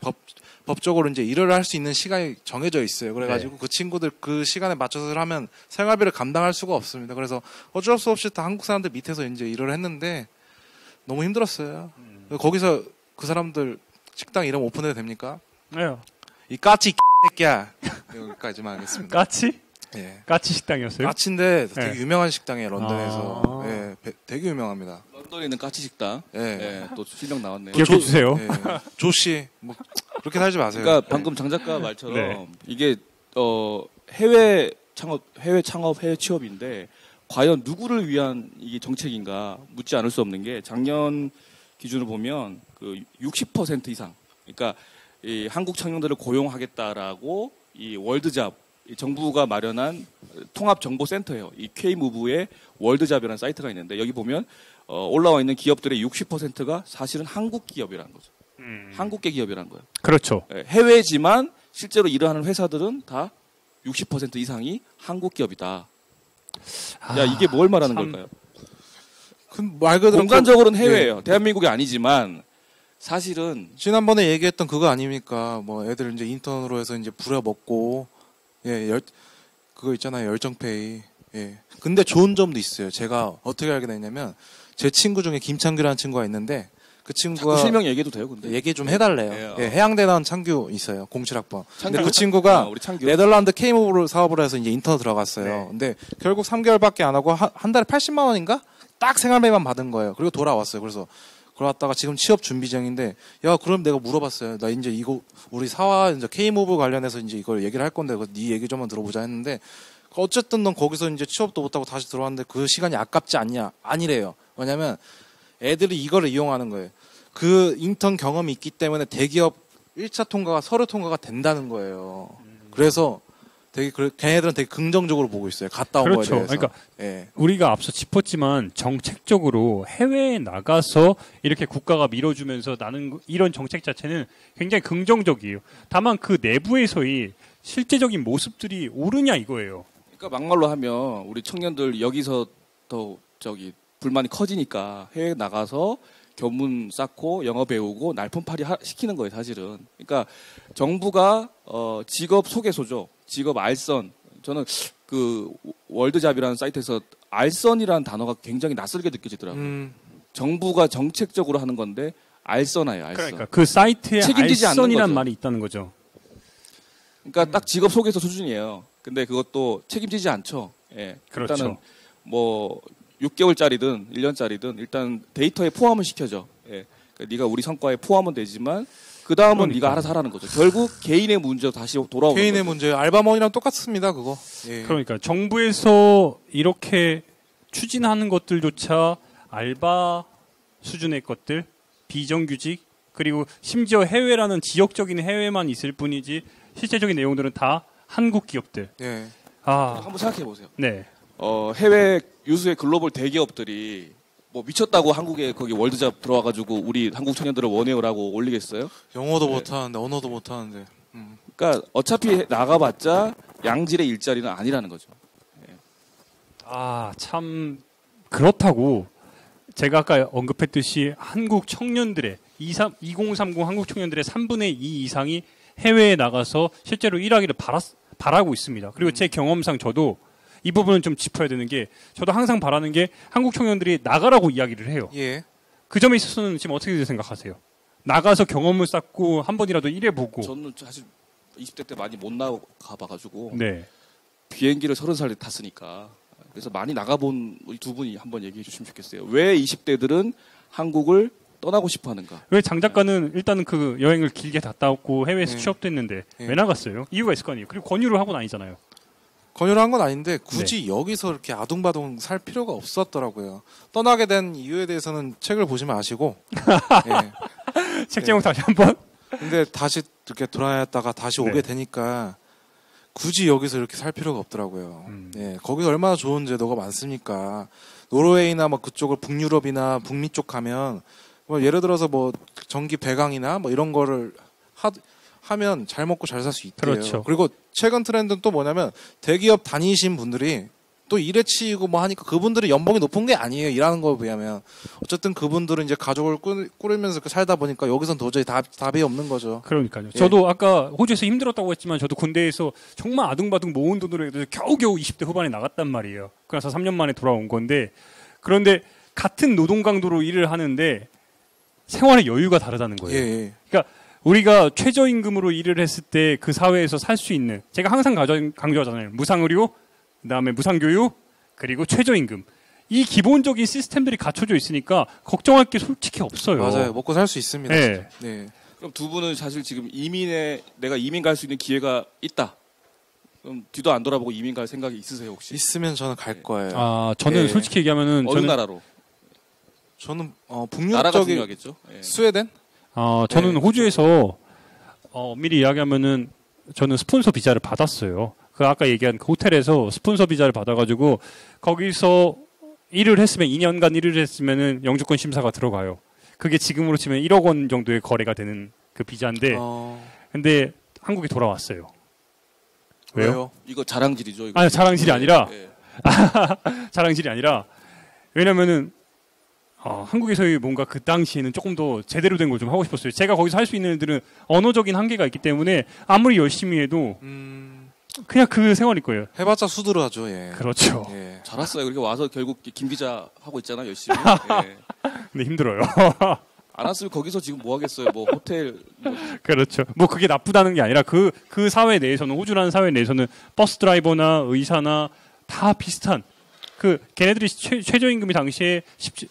F: 법적으로 이제 일을 할 수 있는 시간이 정해져 있어요. 그래가지고 그 친구들 그 시간에 맞춰서 하면 생활비를 감당할 수가 없습니다. 그래서 어쩔 수 없이 다 한국 사람들 밑에서 이제 일을 했는데 너무 힘들었어요. 거기서 그 사람들 식당 이름 오픈해도 됩니까?
D: 네.
F: 이 까치 새끼야. 여기까지만 하겠습니다.
D: 까치?
F: 예.
D: 까치 식당이었어요?
F: 까치인데 되게
D: 네.
F: 유명한 식당이에요. 런던에서. 예, 되게 유명합니다.
E: 런던에 있는 까치식당.
F: 예.
E: 예, 또 실명 나왔네요.
D: 기억해 주세요.
F: 예. 조씨 뭐 그렇게 살지 마세요.
E: 그러니까 방금 장 작가 말처럼
D: 네.
E: 이게 해외 창업, 해외 취업인데 과연 누구를 위한 이게 정책인가 묻지 않을 수 없는 게 작년 기준으로 보면 그 60% 이상, 그러니까 이 한국 청년들을 고용하겠다라고 이 월드잡, 이 정부가 마련한 통합정보센터예요. 이 K무브의 월드잡이라는 사이트가 있는데 여기 보면 올라와 있는 기업들의 60%가 사실은 한국 기업이라는 거죠. 한국계 기업이라는 거예요.
D: 그렇죠.
E: 예, 해외지만 실제로 일하는 회사들은 다 60% 이상이 한국 기업이다. 야, 이게 뭘 말하는
D: 참.
E: 걸까요?
F: 말 그대로
E: 공간적으로는
F: 그-
E: 해외예요.
F: 예.
E: 대한민국이 아니지만 사실은
F: 지난번에 얘기했던 그거 아닙니까? 뭐 애들 이제 인턴으로 해서 이제 부려먹고 그거 있잖아요. 열정페이. 예. 근데 좋은 점도 있어요. 제가 어떻게 알게 됐냐면 제 친구 중에 김창규라는 친구가 있는데 그
E: 자꾸
F: 친구가
E: 실명 얘기해도 돼요. 근데
F: 얘기 좀 해달래요.
E: 예,
F: 예, 해양대 나온 창규 있어요. 07학번. 근데
E: 창규?
F: 그 친구가
E: 우리 창규.
F: 네덜란드 K무브를 사업을 해서 이제 인턴 들어갔어요.
D: 네.
F: 근데 결국 3개월밖에 안 하고 한 달에 80만 원인가? 딱 생활비만 받은 거예요. 그리고 돌아왔어요. 그래서 그러다가 지금 취업 준비 중인데 야 그럼 내가 물어봤어요. 나 이제 이거 우리 사와 이제 K무브 관련해서 이제 이걸 얘기를 할 건데 네 얘기 좀만 들어보자 했는데 어쨌든 넌 거기서 이제 취업도 못하고 다시 들어왔는데 그 시간이 아깝지 않냐? 아니래요. 왜냐면 애들이 이거를 이용하는 거예요. 그 인턴 경험이 있기 때문에 대기업 1차 통과가 서류 통과가 된다는 거예요. 그래서 걔네들은 되게 긍정적으로 보고 있어요. 갔다 온
D: 그렇죠.
F: 거에 대해서.
D: 그러니까
F: 예.
D: 우리가 앞서 짚었지만 정책적으로 해외에 나가서 이렇게 국가가 밀어주면서 나는 이런 정책 자체는 굉장히 긍정적이에요. 다만 그 내부에서의 실제적인 모습들이 옳으냐 이거예요.
E: 그러니까 막말로 하면 우리 청년들 여기서 더 불만이 커지니까 해외 나가서 교문 쌓고 영어 배우고 날품팔이 시키는 거예요, 사실은. 그러니까 정부가 직업 소개소죠. 직업 알선. 저는 그 월드잡이라는 사이트에서 알선이라는 단어가 굉장히 낯설게 느껴지더라고요. 정부가 정책적으로 하는 건데 알선아예요, 알선.
D: 그러니까 그 사이트에
E: 책임지지 않는
D: 알선이란
E: 거죠.
D: 말이 있다는 거죠.
E: 그러니까 딱 직업 소개서 수준이에요. 근데 그것도 책임지지 않죠. 예.
D: 그렇죠.
E: 일단은 뭐 6개월짜리든 1년짜리든 일단 데이터에 포함을 시켜줘. 예. 그러니까 네가 우리 성과에 포함은 되지만 그 다음은
D: 그러니까.
E: 네가 알아서 하라는 거죠. 결국 개인의 문제로 다시 돌아오는
F: 개인의
E: 거죠.
F: 문제 알바몬이랑 똑같습니다. 그거. 예.
D: 그러니까 정부에서 이렇게 추진하는 것들조차 알바 수준의 것들, 비정규직, 그리고 심지어 해외라는 지역적인 해외만 있을 뿐이지 실제적인 내용들은 다 한국 기업들.
F: 예.
E: 한번 생각해 보세요.
D: 네.
E: 해외 유수의 글로벌 대기업들이 뭐 미쳤다고 한국에 거기 월드잡 들어와가지고 우리 한국 청년들을 원해요라고 올리겠어요?
F: 영어도 못하는데 언어도 못하는데.
E: 그러니까 어차피 나가봤자 양질의 일자리는 아니라는 거죠.
D: 참 그렇다고 제가 아까 언급했듯이 한국 청년들의 2030 한국 청년들의 3분의 2 이상이 해외에 나가서 실제로 일하기를 바라고 있습니다. 그리고 제 경험상 저도 이 부분은 좀 짚어야 되는 게 저도 항상 바라는 게 한국 청년들이 나가라고 이야기를 해요.
F: 예.
D: 그 점에 있어서는 지금 어떻게 생각하세요? 나가서 경험을 쌓고 한 번이라도 일해보고.
E: 저는 사실 20대 때 많이 못 나가봐가지고
D: 네.
E: 비행기를 30살에 탔으니까 그래서 많이 나가본 우리 두 분이 한번 얘기해 주시면 좋겠어요. 왜 20대들은 한국을 떠나고 싶어 하는가?
D: 왜 장 작가는 일단은 그 여행을 길게 갔다 왔고 해외에서 취업도 했는데 왜 나갔어요? 이유가 있을 거 아니에요. 그리고 권유를 하고 다니잖아요.
F: 권유를 한 건 아닌데 굳이 여기서 이렇게 아둥바둥 살 필요가 없었더라고요. 떠나게 된 이유에 대해서는 책을 보시면 아시고. 예.
D: 책 제목 다시 한번.
F: 근데 다시 이렇게 돌아왔다가 다시 오게 되니까 굳이 여기서 이렇게 살 필요가 없더라고요. 예. 거기서 얼마나 좋은 제도가 많습니까? 노르웨이나 뭐 그쪽을 북유럽이나 북미 쪽 가면 뭐 예를 들어서 뭐 전기 배강이나 뭐 이런 거를 하면 잘 먹고 잘 살 수 있대요.
D: 그렇죠.
F: 그리고 최근 트렌드는 또 뭐냐면 대기업 다니신 분들이 또 일에 치이고 뭐 하니까 그분들이 연봉이 높은 게 아니에요. 일하는 거에 비하면. 어쨌든 그분들은 이제 가족을 꾸리면서 살다 보니까 여기선 도저히 답이 없는 거죠.
D: 그러니까요.
F: 예.
D: 저도 아까 호주에서 힘들었다고 했지만 저도 군대에서 정말 아둥바둥 모은 돈으로 해도 겨우겨우 20대 후반에 나갔단 말이에요. 그래서 3년 만에 돌아온 건데 그런데 같은 노동 강도로 일을 하는데 생활의 여유가 다르다는 거예요.
F: 예.
D: 그러니까 우리가 최저임금으로 일을 했을 때 그 사회에서 살 수 있는 제가 항상 강조하잖아요. 무상의료, 그다음에 무상교육, 그리고 최저임금. 이 기본적인 시스템들이 갖춰져 있으니까 걱정할 게 솔직히 없어요.
F: 맞아요. 먹고 살 수 있습니다.
D: 네.
F: 네.
E: 그럼 두 분은 사실 지금 내가 이민 갈 수 있는 기회가 있다. 그럼 뒤도 안 돌아보고 이민 갈 생각이 있으세요 혹시?
F: 있으면 저는 갈 거예요.
D: 아, 저는
F: 네.
D: 솔직히 얘기하면은
E: 어느
D: 저는
E: 나라로?
F: 저는 북유럽
E: 나라가
F: 쪽에
E: 중요하겠죠. 예.
F: 스웨덴?
D: 저는
F: 네,
D: 호주에서 미리 이야기하면은 저는 스폰서 비자를 받았어요. 그 아까 얘기한 그 호텔에서 스폰서 비자를 받아가지고 거기서 일을 했으면 2년간 일을 했으면은 영주권 심사가 들어가요. 그게 지금으로 치면 1억 원 정도의 거래가 되는 그 비자인데, 근데 한국에 돌아왔어요. 왜요?
E: 이거 자랑질이죠. 이거.
D: 아니, 자랑질이 아니라
E: 예.
D: 자랑질이 아니라 왜냐면은 한국에서의 뭔가 그 당시에는 조금 더 제대로 된 걸 좀 하고 싶었어요. 제가 거기서 할 수 있는 애들은 언어적인 한계가 있기 때문에 아무리 열심히 해도 그냥 그 생활일 거예요.
F: 해봤자 수두르하죠. 예.
D: 그렇죠.
F: 예.
E: 잘 왔어요. 그렇게 와서 결국 김 기자 하고 있잖아 열심히. 예.
D: 근데 힘들어요.
E: 안 왔으면 거기서 지금 뭐 하겠어요. 뭐 호텔.
D: 그렇죠. 뭐 그게 나쁘다는 게 아니라 그 사회 내에서는 호주라는 사회 내에서는 버스 드라이버나 의사나 다 비슷한 걔네들이 최저임금이 당시에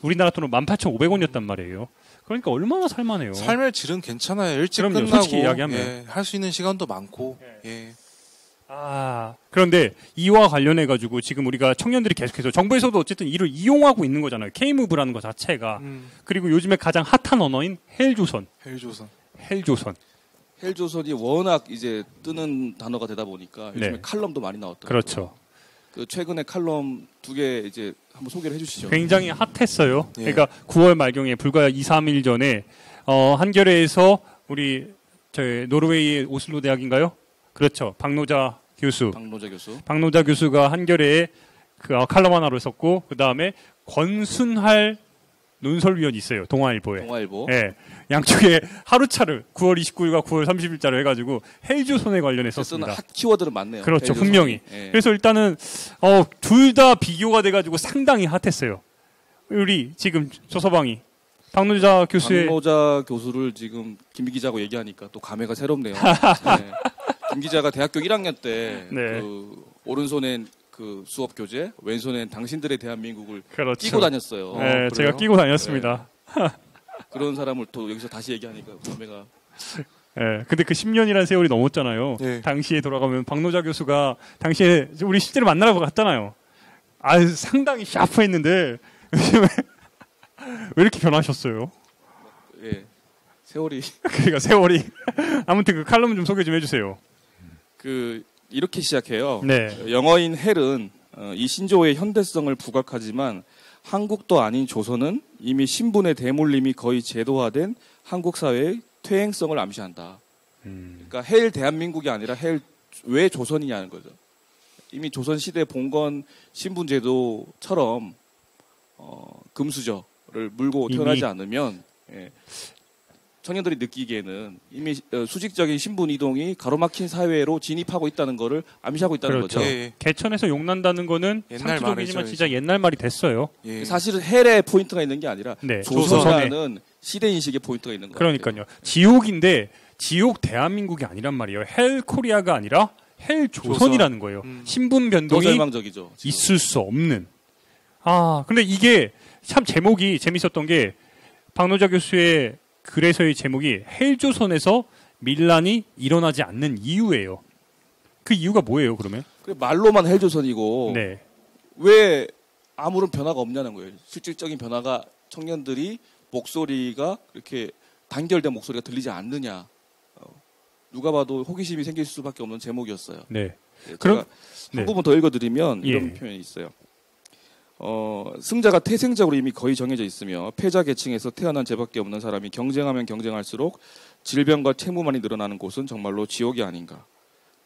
D: 우리나라 돈으로 18,500원이었단 말이에요. 그러니까 얼마나 살만해요.
F: 삶의 질은 괜찮아요. 일찍
D: 그럼요.
F: 끝나고
D: 솔직히 이야기하면.
F: 예, 할 수 있는 시간도 많고. 예.
D: 그런데 이와 관련해 가지고 지금 우리가 청년들이 계속해서 정부에서도 어쨌든 이를 이용하고 있는 거잖아요. K무브라는 것 자체가. 그리고 요즘에 가장 핫한 언어인 헬조선.
E: 헬조선이 워낙 이제 뜨는 단어가 되다 보니까 요즘에
D: 네.
E: 칼럼도 많이 나왔더라고요.
D: 그렇죠.
E: 그 최근에 칼럼 2개 이제 한번 소개를 해주시죠.
D: 굉장히 핫했어요.
F: 예.
D: 그러니까 9월 말경에 불과 2, 3일 전에 한겨레에서 우리 노르웨이의 오슬로 대학인가요? 그렇죠. 박노자 교수가 한겨레에 그 칼럼 하나를 썼고 그 다음에 권순할 논설위원이 있어요. 동아일보에. 예. 양쪽에 하루차를 9월 29일과 9월 30일자로 해가지고 헬조선에 관련해 썼습니다.
E: 핫 키워드는 맞네요.
D: 그렇죠.
E: 헬조선이.
D: 분명히.
E: 예.
D: 그래서 일단은 둘 다 비교가 돼가지고 상당히 핫했어요. 우리 지금 조서방이 박노자 교수를 지금 김 기자하고 얘기하니까 또 감회가 새롭네요. 네. 김 기자가 대학교 1학년 때 네.
E: 그 오른손엔 그 수업 교재, 왼손엔 당신들의 대한민국을
D: 그렇죠.
E: 끼고 다녔어요.
D: 네, 제가 끼고 다녔습니다.
E: 네. 그런 사람을 또 여기서 다시 얘기하니까 감회가.
D: 네, 근데 그 10년이라는 세월이 넘었잖아요.
F: 네.
D: 당시에 돌아가면 박노자 교수가 당시에 우리 실제로 만나러 갔잖아요. 상당히 샤프했는데 요즘에 왜 이렇게 변하셨어요?
E: 예, 세월이.
D: 그러니까 세월이. 아무튼 그 칼럼 좀 소개 좀 해주세요.
E: 이렇게 시작해요.
D: 네.
E: 영어인 헬은 이 신조어의 현대성을 부각하지만 한국도 아닌 조선은 이미 신분의 대물림이 거의 제도화된 한국 사회의 퇴행성을 암시한다. 그러니까 헬 대한민국이 아니라 헬 왜 조선이냐는 거죠. 이미 조선 시대 봉건 신분 제도처럼 금수저를 물고 태어나지 않으면 청년들이 느끼기에는 이미 수직적인 신분 이동이 가로막힌 사회로 진입하고 있다는 거를 암시하고 있다는
D: 그렇죠.
E: 거죠.
F: 예.
D: 개천에서 욕난다는 거는
F: 옛날
D: 상투적이지만
F: 말이죠,
D: 진짜 옛날 말이 됐어요.
F: 예.
E: 사실은 헬에 포인트가 있는 게 아니라
D: 네.
E: 조선이라는 시대 인식의 포인트가 있는 거예요.
D: 그러니까요. 지옥인데 지옥 대한민국이 아니란 말이에요. 헬 코리아가 아니라 헬 조선이라는 거예요. 신분
E: 더
D: 변동이
E: 절망적이죠. 지금.
D: 있을 수 없는. 근데 이게 참 제목이 재밌었던 게 박노자 교수의 글에서의 제목이 헬조선에서 밀란이 일어나지 않는 이유예요. 그 이유가 뭐예요, 그러면?
E: 말로만 헬조선이고
D: 네.
E: 왜 아무런 변화가 없냐는 거예요. 실질적인 변화가 청년들이 목소리가 이렇게 단결된 목소리가 들리지 않느냐. 누가 봐도 호기심이 생길 수밖에 없는 제목이었어요.
D: 네.
E: 제가
D: 그럼
E: 한 부분 더 읽어드리면 이런
D: 예.
E: 표현이 있어요. 승자가 태생적으로 이미 거의 정해져 있으며 패자 계층에서 태어난 죄밖에 없는 사람이 경쟁하면 경쟁할수록 질병과 채무만이 늘어나는 곳은 정말로 지옥이 아닌가.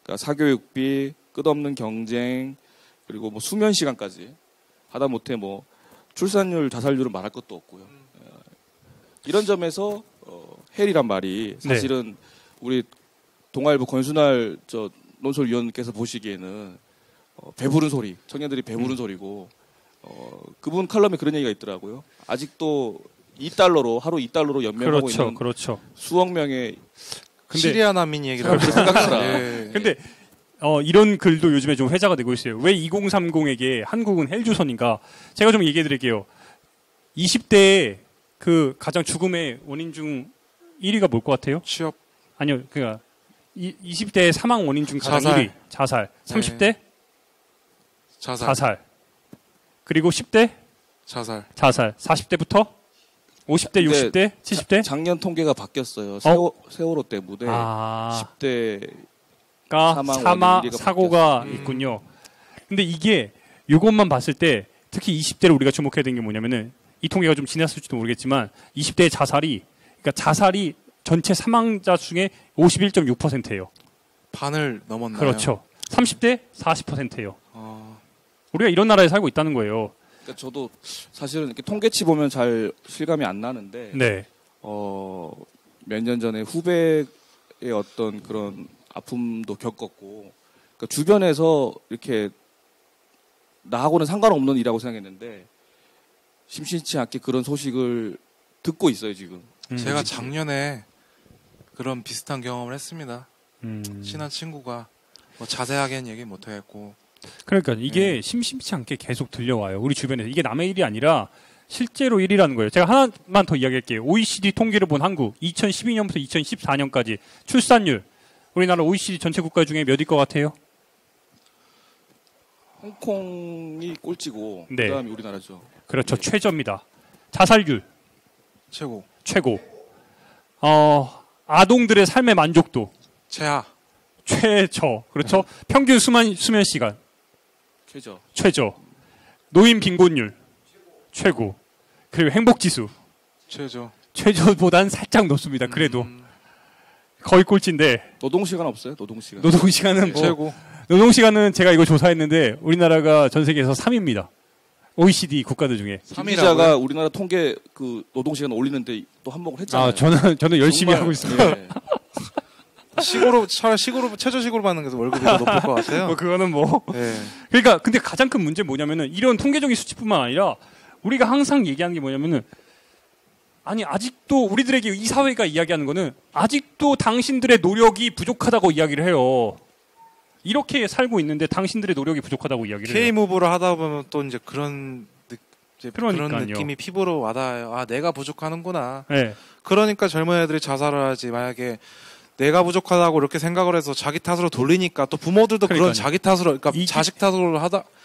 E: 그러니까 사교육비, 끝없는 경쟁, 그리고 뭐 수면 시간까지 하다못해 뭐 출산율, 자살률은 말할 것도 없고요. 이런 점에서 헬이란 말이 사실은 우리 동아일보 권순할 논설위원께서 보시기에는 배부른 소리, 청년들이 배부른 소리고 그분 칼럼에 그런 얘기가 있더라고요. 아직도 $2로 하루 $2로 연명하고
D: 그렇죠,
E: 있는
D: 그렇죠.
E: 수억 명의
F: 시리아 난민 얘기를
E: 사람들이 생각해라.
F: 예.
D: 근데 이런 글도 요즘에 좀 회자가 되고 있어요. 왜 2030에게 한국은 헬조선인가? 제가 좀 얘기해 드릴게요. 20대에 그 가장 죽음의 원인 중 1위가 뭘 것 같아요?
F: 취업.
D: 아니요, 그니까 20대의 사망 원인 중 가장
F: 자살.
D: 1위 자살. 30대
F: 네. 자살.
D: 자살. 그리고 10대
F: 자살.
D: 자살. 40대부터 50대, 60대, 70대.
E: 작년 통계가 바뀌었어요. 세월호 때문에 10대
D: 가
E: 사망 원인 1위가
D: 사고가 있군요. 근데 이게 이것만 봤을 때 특히 20대를 우리가 주목해야 되는 게 뭐냐면은 이 통계가 좀 지났을지도 모르겠지만 20대의 자살이 그러니까 자살이 전체 사망자 중에 51.6%예요.
F: 반을 넘었나요?
D: 그렇죠. 30대 40%예요. 우리가 이런 나라에 살고 있다는 거예요.
E: 그러니까 저도 사실은 이렇게 통계치 보면 잘 실감이 안 나는데
D: 네.
E: 몇 년 전에 후배의 어떤 그런 아픔도 겪었고 그러니까 주변에서 이렇게 나하고는 상관없는 일이라고 생각했는데 심심치 않게 그런 소식을 듣고 있어요 지금.
F: 제가 작년에 그런 비슷한 경험을 했습니다. 친한 친구가 뭐 자세하게는 얘기 못 하겠고.
D: 그러니까 이게 심심치 않게 계속 들려와요. 우리 주변에서. 이게 남의 일이 아니라 실제로 일이라는 거예요. 제가 하나만 더 이야기할게요. OECD 통계를 본 한국 2012년부터 2014년까지 출산율 우리나라 OECD 전체 국가 중에 몇일 것 같아요?
E: 홍콩이 꼴찌고
D: 네.
E: 그다음이 우리나라죠.
D: 그렇죠. 최저입니다. 자살률 최고. 아동들의 삶의 만족도 최저. 그렇죠. 평균 수면 시간 최저. 노인 빈곤율 최고. 그리고 행복 지수 최저보단 살짝 높습니다. 그래도 거의 꼴찌인데
E: 노동 시간 없어요? 노동 시간.
D: 노동 시간은 뭐
F: 최고.
D: 노동 시간은 제가 이거 조사했는데 우리나라가 전 세계에서 3위입니다. OECD 국가들 중에.
E: 기자가 우리나라 통계 그 노동 시간 올리는데 또 한몫을 했잖아요.
D: 저는 열심히
E: 정말,
D: 하고 있습니다.
E: 네.
F: 차라리 최저시급으로 받는 게 월급이 더 높을 것 같아요.
D: 그거는 뭐.
F: 네.
D: 그러니까 근데 가장 큰 문제 뭐냐면은 이런 통계적인 수치뿐만 아니라 우리가 항상 얘기하는 게 뭐냐면은 아니 아직도 우리들에게 이 사회가 이야기하는 거는 아직도 당신들의 노력이 부족하다고 이야기를 해요. 이렇게 살고 있는데 당신들의 노력이 부족하다고 이야기를 해요.
F: K무브를 하다 보면 또 이제 그런 그런
D: 그러니까요.
F: 느낌이 피부로 와닿아요. 아, 내가 부족하는구나.
D: 네.
F: 그러니까 젊은 애들이 자살을 하지. 만약에 내가 부족하다고 이렇게 생각을 해서 자기 탓으로 돌리니까 또 부모들도
D: 그러니까요.
F: 그런 자기 탓으로, 그러니까 자식 탓으로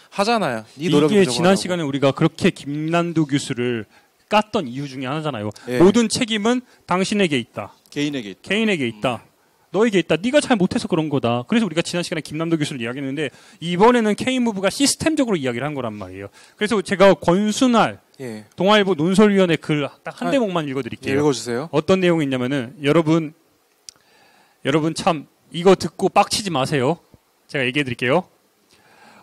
F: 하잖아요. 네 노력이
D: 이게
F: 부족하다고.
D: 지난 시간에 우리가 그렇게 김난도 교수를 깠던 이유 중에 하나잖아요.
F: 예.
D: 모든 책임은 당신에게 있다. 개인에게 있다. 너에게 있다. 네가 잘 못해서 그런 거다. 그래서 우리가 지난 시간에 김남도 교수를 이야기했는데 이번에는 K무브가 시스템적으로 이야기를 한 거란 말이에요. 그래서 제가 권순할 동아일보 논설위원회 글 딱 한 대목만 읽어드릴게요.
F: 읽어주세요.
D: 어떤 내용이 있냐면은 여러분 참 이거 듣고 빡치지 마세요. 제가 얘기해드릴게요.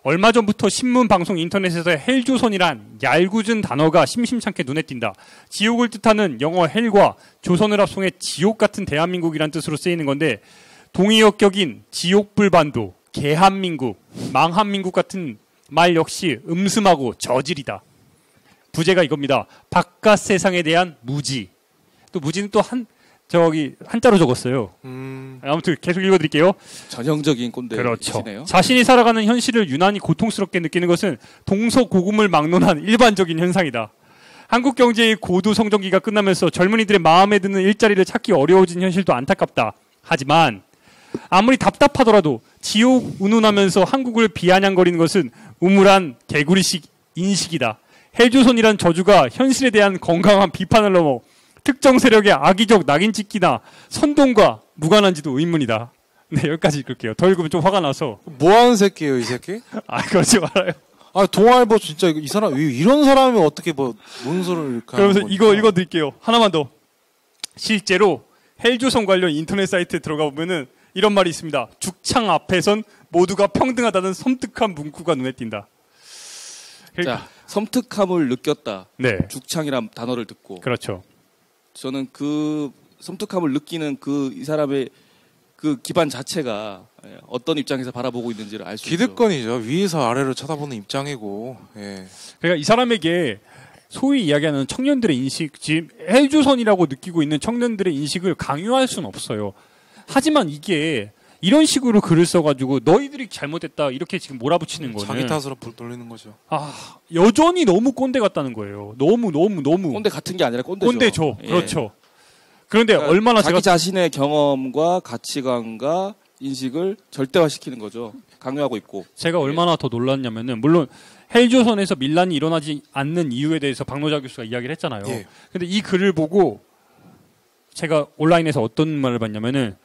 D: 얼마 전부터 신문, 방송, 인터넷에서 헬조선이란 얄궂은 단어가 심심찮게 눈에 띈다. 지옥을 뜻하는 영어 헬과 조선을 합성해 지옥 같은 대한민국이란 뜻으로 쓰이는 건데 동의역격인 지옥불반도, 개한민국, 망한민국 같은 말 역시 음슴하고 저질이다. 부제가 이겁니다. 바깥 세상에 대한 무지. 또 무지는 또 한자로 적었어요. 아무튼 계속 읽어드릴게요.
E: 전형적인 꼰대시네요.
D: 그렇죠. 자신이 살아가는 현실을 유난히 고통스럽게 느끼는 것은 동서고금을 막론한 일반적인 현상이다. 한국 경제의 고도 성장기가 끝나면서 젊은이들의 마음에 드는 일자리를 찾기 어려워진 현실도 안타깝다. 하지만 아무리 답답하더라도 지옥 운운하면서 한국을 비아냥거리는 것은 우물한 개구리식 인식이다. 헬조선이란 저주가 현실에 대한 건강한 비판을 넘어 특정 세력의 악의적 낙인 찍기나 선동과 무관한지도 의문이다. 네, 여기까지 읽을게요. 더 읽으면 좀 화가 나서.
F: 뭐 하는 새끼예요, 이 새끼?
D: 그러지 말아요.
F: 동아일보 진짜 이 사람, 이런 사람이 어떻게 논설을 이렇게
D: 그러면서 이거 읽어드릴게요. 하나만 더. 실제로 헬조선 관련 인터넷 사이트에 들어가 보면은 이런 말이 있습니다. 죽창 앞에선 모두가 평등하다는 섬뜩한 문구가 눈에 띈다.
E: 자, 섬뜩함을 느꼈다.
D: 네.
E: 죽창이란 단어를 듣고.
D: 그렇죠.
E: 저는 그 섬뜩함을 느끼는 이 사람의 그 기반 자체가 어떤 입장에서 바라보고 있는지를 알 수 있죠.
F: 기득권이죠. 위에서 아래로 쳐다보는 입장이고. 예.
D: 그러니까 이 사람에게 소위 이야기하는 청년들의 인식, 지금 헬조선이라고 느끼고 있는 청년들의 인식을 강요할 수는 없어요. 하지만 이게 이런 식으로 글을 써가지고 너희들이 잘못했다 이렇게 지금 몰아붙이는 거는
F: 자기 탓으로 불 돌리는 거죠.
D: 여전히 너무 꼰대 같다는 거예요. 너무
E: 꼰대 같은 게 아니라 꼰대죠.
D: 꼰대죠.
E: 예.
D: 그렇죠. 그런데
E: 그러니까
D: 얼마나
E: 자기
D: 제가
E: 자신의 경험과 가치관과 인식을 절대화시키는 거죠. 강요하고 있고.
D: 제가 얼마나 더 놀랐냐면은 물론 헬조선에서 밀란이 일어나지 않는 이유에 대해서 박노자 교수가 이야기를 했잖아요.
F: 예.
D: 근데 이 글을 보고 제가 온라인에서 어떤 말을 봤냐면은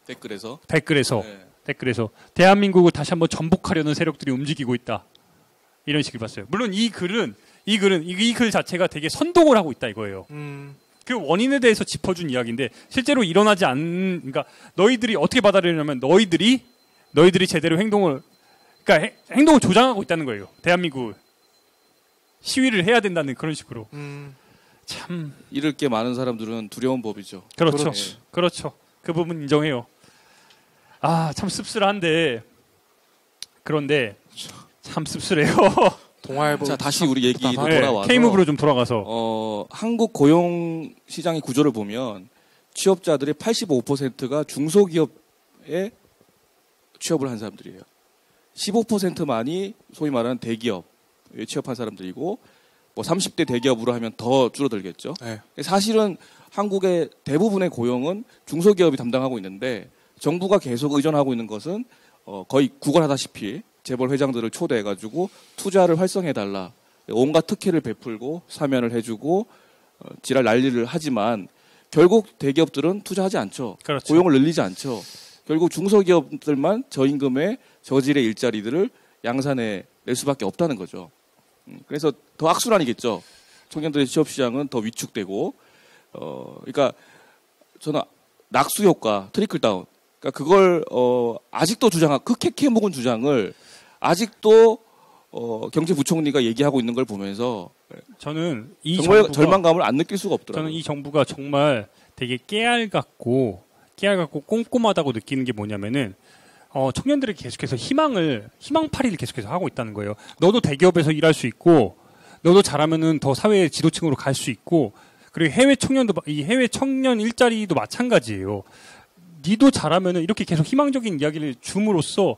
E: 댓글에서
D: 댓글에서 대한민국을 다시 한번 전복하려는 세력들이 움직이고 있다. 이런 식을 봤어요. 물론 이 글 자체가 되게 선동을 하고 있다 이거예요. 그 원인에 대해서 짚어준 이야기인데 실제로 일어나지 않는 그러니까 너희들이 어떻게 받아들이냐면 너희들이 제대로 행동을 조장하고 있다는 거예요. 대한민국 시위를 해야 된다는 그런 식으로. 참
E: 잃을 게 많은 사람들은 두려운 법이죠.
D: 그렇죠. 그렇죠. 그 부분 인정해요. 참 씁쓸한데 그런데 참 씁쓸해요.
F: 동아일보.
E: 자, 다시 우리 얘기
F: 네,
E: 돌아와서
D: K무브로 좀 돌아가서
E: 한국 고용 시장의 구조를 보면 취업자들의 85%가 중소기업에 취업을 한 사람들이에요. 15%만이 소위 말하는 대기업에 취업한 사람들이고 뭐 30대 대기업으로 하면 더 줄어들겠죠.
F: 네.
E: 사실은 한국의 대부분의 고용은 중소기업이 담당하고 있는데 정부가 계속 의존하고 있는 것은 거의 구걸하다시피 재벌 회장들을 초대해가지고 투자를 활성해달라. 온갖 특혜를 베풀고 사면을 해주고 지랄 난리를 하지만 결국 대기업들은 투자하지 않죠.
D: 그렇죠.
E: 고용을 늘리지 않죠. 결국 중소기업들만 저임금의 저질의 일자리들을 양산해 낼 수밖에 없다는 거죠. 그래서 더 악순환이겠죠. 청년들의 취업시장은 더 위축되고 그러니까 저는 낙수 효과, 트리클 다운. 그러니까 그걸 아직도 극해캐 묵은 주장을 아직도 경제부총리가 얘기하고 있는 걸 보면서
D: 저는 이
E: 정말
D: 정부가,
E: 절망감을 안 느낄 수가 없더라고요.
D: 저는 이 정부가 정말 되게 깨알같고 꼼꼼하다고 느끼는 게 뭐냐면은 청년들이 계속해서 희망파리를 계속해서 하고 있다는 거예요. 너도 대기업에서 일할 수 있고 너도 잘하면은 더 사회 지도층으로 갈 수 있고 그리고 해외 청년 일자리도 마찬가지예요. 니도 잘하면은 이렇게 계속 희망적인 이야기를 줌으로써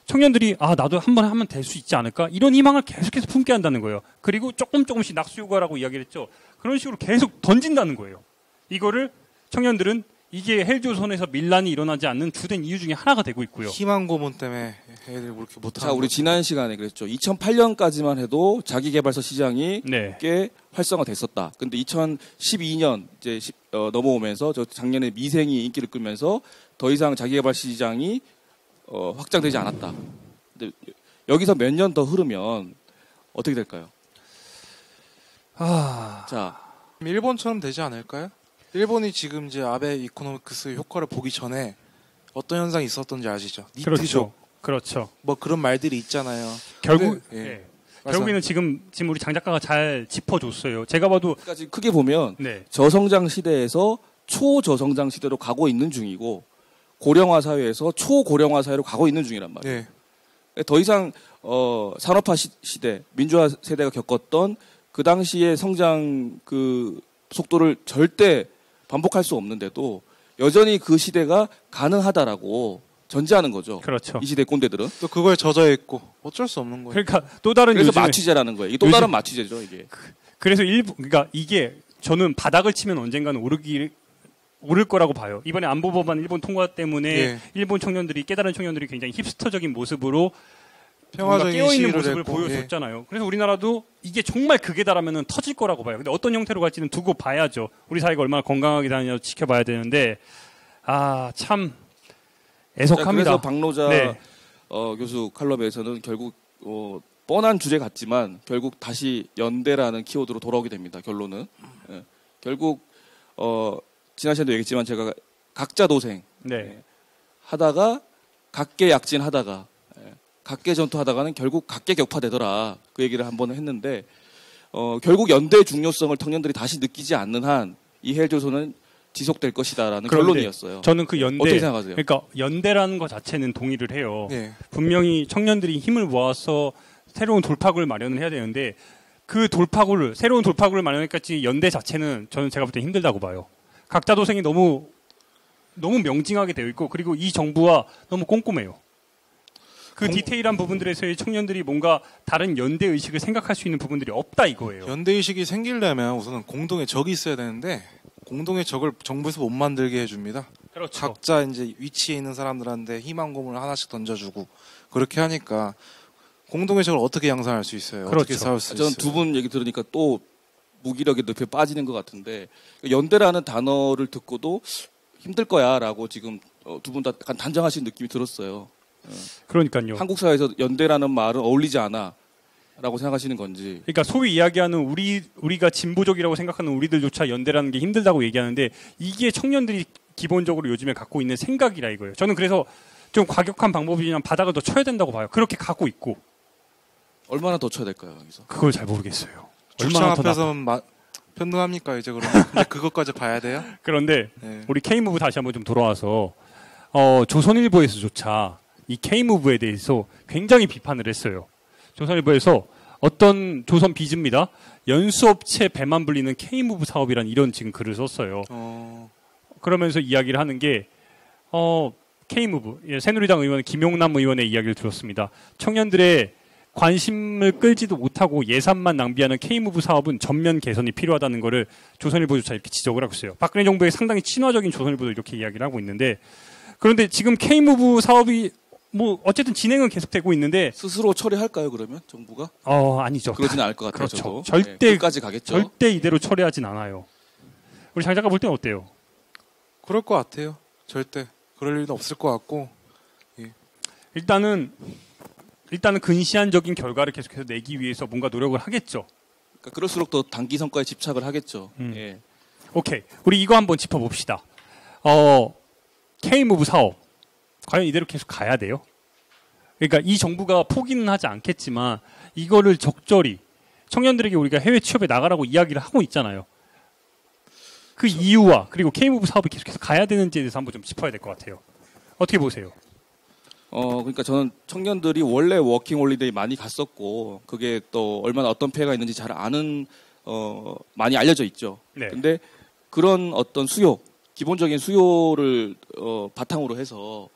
D: 청년들이 나도 한번 하면 될 수 있지 않을까? 이런 희망을 계속해서 품게 한다는 거예요. 그리고 조금씩 낙수효과라고 이야기를 했죠. 그런 식으로 계속 던진다는 거예요. 이거를 청년들은 이게 헬조선에서 밀란이 일어나지 않는 주된 이유 중에 하나가 되고 있고요.
F: 희망 고문 때문에 애들이 뭐 이렇게 못하는
E: 자, 우리 지난 시간에 그랬죠. 2008년까지만 해도 자기개발서 시장이
D: 네.
E: 꽤 활성화됐었다. 근데 2012년 이제 넘어오면서 저 작년에 미생이 인기를 끌면서 더 이상 자기개발 시장이 확장되지 않았다. 근데 여기서 몇 년 더 흐르면 어떻게 될까요? 자,
F: 일본처럼 되지 않을까요? 일본이 지금 이제 아베 이코노미크스 효과를 보기 전에 어떤 현상이 있었던지 아시죠? 니트족.
D: 그렇죠.
F: 뭐 그런 말들이 있잖아요.
D: 결국
F: 근데, 예.
D: 결국에는 지금 우리 장 작가가 잘 짚어줬어요. 제가 봐도
E: 까지 크게 보면
D: 네.
E: 저성장 시대에서 초저성장 시대로 가고 있는 중이고 고령화 사회에서 초고령화 사회로 가고 있는 중이란 말이에요.
F: 예.
E: 더 이상 산업화 시대, 민주화 세대가 겪었던 그 당시의 성장 그 속도를 절대 반복할 수 없는데도 여전히 그 시대가 가능하다라고 전제하는 거죠.
D: 그렇죠.
E: 이 시대 꼰대들은.
F: 또 그거에 젖어 있고 어쩔 수 없는 거예요.
D: 그러니까 또 다른
E: 그래서
D: 요즘에
E: 마취제라는 거예요. 이게 또 다른 마취제죠, 이게.
D: 그래서 그러니까 이게 저는 바닥을 치면 언젠가는 오를 거라고 봐요. 이번에 안보법안 일본 통과 때문에
F: 예.
D: 일본 청년들이 깨달은 청년들이 굉장히 힙스터적인 모습으로
F: 평화적인
D: 깨어 있는
F: 시위를
D: 모습을
F: 했고,
D: 보여줬잖아요. 그래서 우리나라도 이게 정말 극에 달하면은 터질 거라고 봐요. 근데 어떤 형태로 갈지는 두고 봐야죠. 우리 사회가 얼마나 건강하게 다니냐 지켜봐야 되는데 참 애석합니다.
E: 그래서 박노자
D: 네.
E: 교수 칼럼에서는 결국 뻔한 주제 같지만 결국 다시 연대라는 키워드로 돌아오게 됩니다. 결론은 결국 지난 시간에도 얘기했지만 제가 각자 도생
D: 네.
E: 하다가 각계약진하다가 각계전투하다가는 결국 각계격파되더라. 그 얘기를 한번 했는데 결국 연대의 중요성을 청년들이 다시 느끼지 않는 한 이 헬조선은 지속될 것이다라는 결론이었어요.
D: 저는 그 연대
E: 어떻게 생각하세요?
D: 그러니까 연대라는 것 자체는 동의를 해요.
F: 예.
D: 분명히 청년들이 힘을 모아서 새로운 돌파구를 마련을 해야 되는데 그 새로운 돌파구를 마련할까지 연대 자체는 제가 볼 때 힘들다고 봐요. 각자 도생이 너무 너무 명징하게 되어 있고 그리고 이 정부와 너무 꼼꼼해요. 그 디테일한 부분들에서의 청년들이 뭔가 다른 연대 의식을 생각할 수 있는 부분들이 없다 이거예요.
F: 연대 의식이 생기려면 우선은 공동의 적이 있어야 되는데 공동의 적을 정부에서 못 만들게 해줍니다.
D: 그렇죠.
F: 각자 이제 위치에 있는 사람들한테 희망 고문을 하나씩 던져주고 그렇게 하니까 공동의 적을 어떻게 양산할 수 있어요?
D: 그렇죠.
F: 어떻게 싸울 수 있어요?
E: 저는 두 분 얘기 들으니까 또 무기력의 늪에 빠지는 것 같은데 연대라는 단어를 듣고도 힘들 거야라고 지금 두 분 다 약간 단정하신 느낌이 들었어요.
D: 그러니까요.
E: 한국 사회에서 연대라는 말은 어울리지 않아라고 생각하시는 건지.
D: 그러니까 소위 이야기하는 우리가 진보적이라고 생각하는 우리들조차 연대라는 게 힘들다고 얘기하는데 이게 청년들이 기본적으로 요즘에 갖고 있는 생각이라 이거예요. 저는 그래서 좀 과격한 방법이지만 바닥을 더 쳐야 된다고 봐요. 그렇게 갖고 있고.
E: 얼마나 더 쳐야 될까요, 여기서?
D: 그걸 잘 모르겠어요.
F: 죽창
D: 얼마나 더
F: 앞에서 편등합니까 이제 그러면? 이제 그것까지 봐야 돼요?
D: 그런데
F: 네.
D: 우리 K무브 다시 한번 좀 돌아와서 조선일보에서조차 이 K무브에 대해서 굉장히 비판을 했어요. 조선일보에서 어떤 조선 비즈입니다. 연수업체 배만 불리는 K무브 사업이란 이런 지금 글을 썼어요. 그러면서 이야기를 하는 게 K무브 새누리당 의원 김용남 의원의 이야기를 들었습니다. 청년들의 관심을 끌지도 못하고 예산만 낭비하는 K무브 사업은 전면 개선이 필요하다는 거를 조선일보조차 이렇게 지적을 하고 있어요. 박근혜 정부의 상당히 친화적인 조선일보도 이렇게 이야기를 하고 있는데 그런데 지금 K무브 사업이 뭐 어쨌든 진행은 계속되고 있는데
E: 스스로 처리할까요, 그러면 정부가?
D: 아니죠.
E: 그러지는 않을 것 같아요.
D: 그렇죠.
E: 저도.
D: 절대
E: 끝까지 가겠죠.
D: 절대 이대로 처리하진 않아요. 우리 장 작가 볼 때는 어때요?
F: 그럴 것 같아요. 절대 그럴 일도 없을 것 같고. 예.
D: 일단은 근시안적인 결과를 계속해서 내기 위해서 뭔가 노력을 하겠죠.
E: 그러니까 그럴수록 더 단기 성과에 집착을 하겠죠. 예.
D: 오케이. 우리 이거 한번 짚어봅시다. K무브 사업. 과연 이대로 계속 가야 돼요? 그러니까 이 정부가 포기는 하지 않겠지만 이거를 적절히 청년들에게 우리가 해외 취업에 나가라고 이야기를 하고 있잖아요. 그 이유와 그리고 K무브 사업이 계속해서 가야 되는지에 대해서 한번 좀 짚어야 될 것 같아요. 어떻게 보세요?
E: 그러니까 저는 청년들이 원래 워킹 홀리데이 많이 갔었고 그게 또 얼마나 어떤 폐해가 있는지 잘 아는 많이 알려져 있죠.
D: 네.
E: 근데 그런 어떤 수요, 기본적인 수요를 바탕으로 해서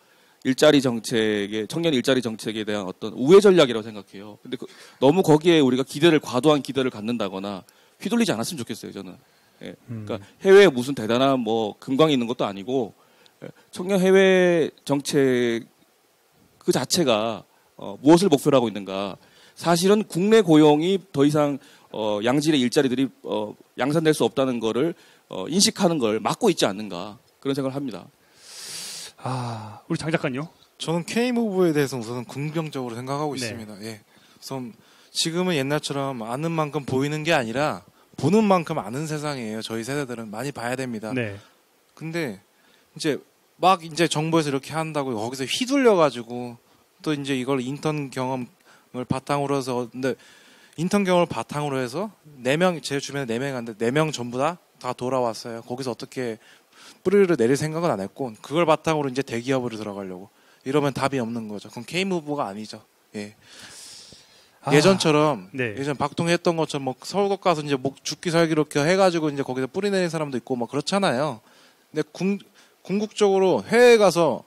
E: 일자리 정책에 청년 일자리 정책에 대한 어떤 우회 전략이라고 생각해요. 근데 너무 거기에 우리가 과도한 기대를 갖는다거나 휘둘리지 않았으면 좋겠어요. 저는. 예. 그러니까 해외에 무슨 대단한 뭐 금광이 있는 것도 아니고 청년 해외 정책 그 자체가 무엇을 목표로 하고 있는가? 사실은 국내 고용이 더 이상 양질의 일자리들이 양산될 수 없다는 거를 인식하는 걸 막고 있지 않는가 그런 생각을 합니다.
D: 우리 장 작가는요?
F: 저는 K무브에 대해서 우선은 긍정적으로 생각하고
D: 네.
F: 있습니다. 예. 우선 지금은 옛날처럼 아는 만큼 보이는 게 아니라 보는 만큼 아는 세상이에요. 저희 세대들은 많이 봐야 됩니다.
D: 네.
F: 근데 이제 막 이제 정부에서 이렇게 한다고 거기서 휘둘려가지고 또 이제 이걸 인턴 경험을 바탕으로 해서 근데 인턴 경험을 바탕으로 해서 4명 제 주변에 4명이 갔는데 4명 전부 다 돌아왔어요. 거기서 어떻게 뿌리를 내릴 생각은 안 했고 그걸 바탕으로 이제 대기업으로 들어가려고 이러면 답이 없는 거죠. 그럼 K무브가 아니죠. 예. 예전처럼
D: 네.
F: 예전 박동희 했던 것처럼 뭐 서울고 가서 이제 목 죽기 살기 이렇게 해가지고 이제 거기서 뿌리 내리는 사람도 있고 뭐 그렇잖아요. 근데 궁극적으로 해외에 가서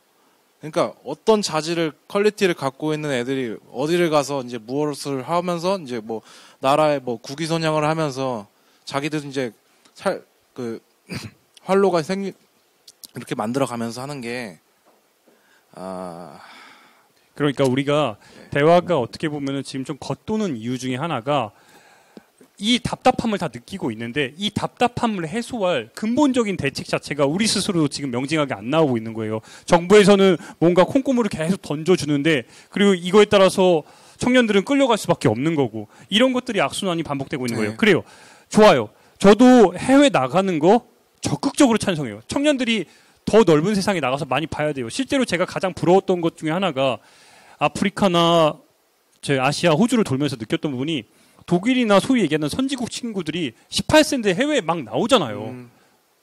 F: 그러니까 어떤 자질을 퀄리티를 갖고 있는 애들이 어디를 가서 이제 무엇을 하면서 이제 뭐 나라의 뭐 국위선양을 하면서 자기들 이제 활로가 이렇게 만들어가면서 하는 게
D: 그러니까 우리가 대화가 어떻게 보면은 지금 좀 겉도는 이유 중에 하나가 이 답답함을 다 느끼고 있는데 이 답답함을 해소할 근본적인 대책 자체가 우리 스스로 지금 명징하게 안 나오고 있는 거예요. 정부에서는 뭔가 콩고물을 계속 던져주는데 그리고 이거에 따라서 청년들은 끌려갈 수밖에 없는 거고 이런 것들이 악순환이 반복되고 있는 거예요. 그래요. 좋아요. 저도 해외 나가는 거 적극적으로 찬성해요. 청년들이 더 넓은 세상에 나가서 많이 봐야 돼요. 실제로 제가 가장 부러웠던 것 중에 하나가 아프리카나 아시아, 호주를 돌면서 느꼈던 부분이 독일이나 소위 얘기하는 선진국 친구들이 18세인데 해외에 막 나오잖아요.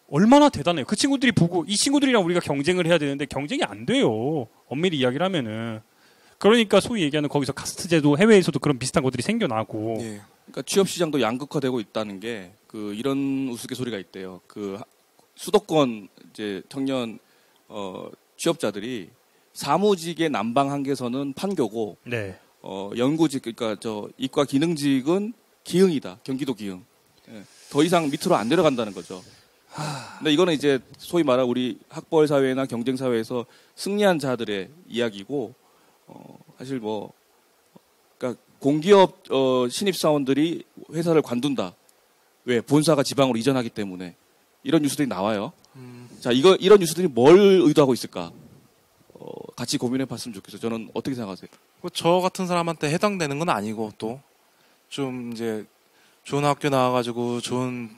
D: 얼마나 대단해요. 그 친구들이 보고 이 친구들이랑 우리가 경쟁을 해야 되는데 경쟁이 안 돼요. 엄밀히 이야기를 하면은. 그러니까 소위 얘기하는 거기서 카스트 제도 해외에서도 그런 비슷한 것들이 생겨나고.
E: 예. 그러니까 취업 시장도 양극화되고 있다는 게 이런 우스갯소리가 있대요. 수도권 이제 청년 취업자들이 사무직의 남방 한계선은 판교고
D: 네.
E: 연구직 그러니까 저 이과 기능직은 기흥이다. 경기도 기흥. 예. 더 이상 밑으로 안 내려간다는 거죠. 근데 이거는 이제 소위 말하는 우리 학벌 사회나 경쟁 사회에서 승리한 자들의 이야기고 사실 뭐 그러니까 공기업 신입 사원들이 회사를 관둔다. 왜? 본사가 지방으로 이전하기 때문에 이런 뉴스들이 나와요. 자, 이런 뉴스들이 뭘 의도하고 있을까? 같이 고민해봤으면 좋겠어요. 저는 어떻게 생각하세요?
F: 저 같은 사람한테 해당되는 건 아니고 또 좀 이제 좋은 학교 나와가지고 좋은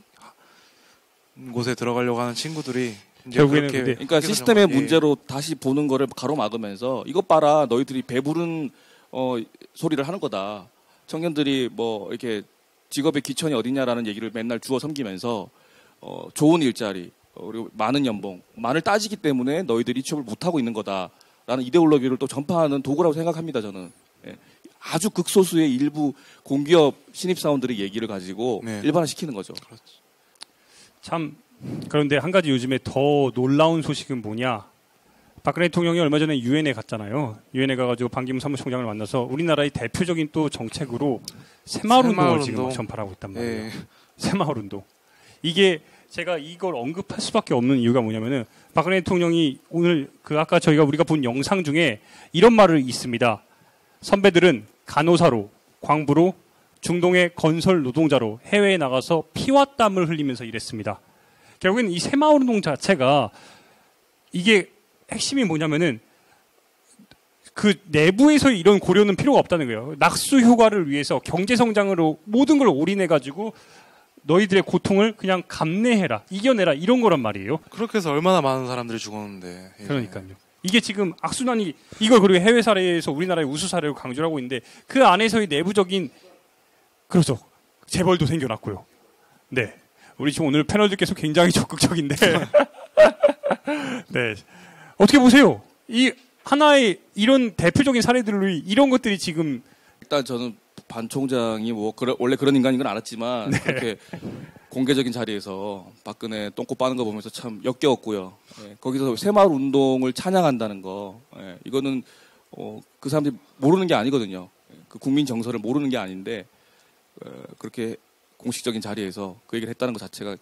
F: 곳에 들어가려고 하는 친구들이 이제
D: 결국에는
F: 그렇게
E: 그러니까 시스템의 문제로 다시 보는 거를 가로막으면서 이것 봐라 너희들이 배부른 소리를 하는 거다. 청년들이 뭐 이렇게 직업의 기천이 어디냐라는 얘기를 맨날 주워 섬기면서 좋은 일자리 그리고 많은 연봉만을 따지기 때문에 너희들이 취업을 못하고 있는 거다라는 이데올로기를 또 전파하는 도구라고 생각합니다. 저는. 예. 아주 극소수의 일부 공기업 신입사원들의 얘기를 가지고
F: 네.
E: 일반화시키는 거죠.
D: 참 그런데 한 가지 요즘에 더 놀라운 소식은 뭐냐? 박근혜 대통령이 얼마 전에 유엔에 갔잖아요. 유엔에 가가지고 반기문 사무총장을 만나서 우리나라의 대표적인 또 정책으로 새마을운동을 지금 막 전파를 하고 있단 말이에요.
F: 예.
D: 새마을운동. 이게 제가 이걸 언급할 수밖에 없는 이유가 뭐냐면은 박근혜 대통령이 오늘 아까 우리가 본 영상 중에 이런 말을 있습니다. 선배들은 간호사로, 광부로, 중동의 건설 노동자로 해외에 나가서 피와 땀을 흘리면서 일했습니다. 결국에는 이 새마을운동 자체가 이게 핵심이 뭐냐면은 그 내부에서 이런 고려는 필요가 없다는 거예요. 낙수 효과를 위해서 경제 성장으로 모든 걸 올인해가지고 너희들의 고통을 그냥 감내해라, 이겨내라 이런 거란 말이에요.
F: 그렇게 해서 얼마나 많은 사람들이 죽었는데. 예.
D: 그러니까요. 이게 지금 악순환이 이걸 그리고 해외 사례에서 우리나라의 우수 사례로 강조를 하고 있는데 그 안에서의 내부적인 그렇죠. 재벌도 생겨났고요. 네. 우리 지금 오늘 패널들께서 굉장히 적극적인데. 네. 어떻게 보세요? 이 하나의 이런 대표적인 사례들로 이런 것들이 지금
E: 일단 저는 반 총장이 원래 그런 인간인 건 알았지만
D: 네.
E: 그렇게 공개적인 자리에서 박근혜 똥꼬 빠는 거 보면서 참 역겨웠고요. 예, 거기서 새마을 운동을 찬양한다는 거, 예, 이거는 그 사람들이 모르는 게 아니거든요. 그 국민 정서를 모르는 게 아닌데 그렇게 공식적인 자리에서 그 얘기를 했다는 것 자체가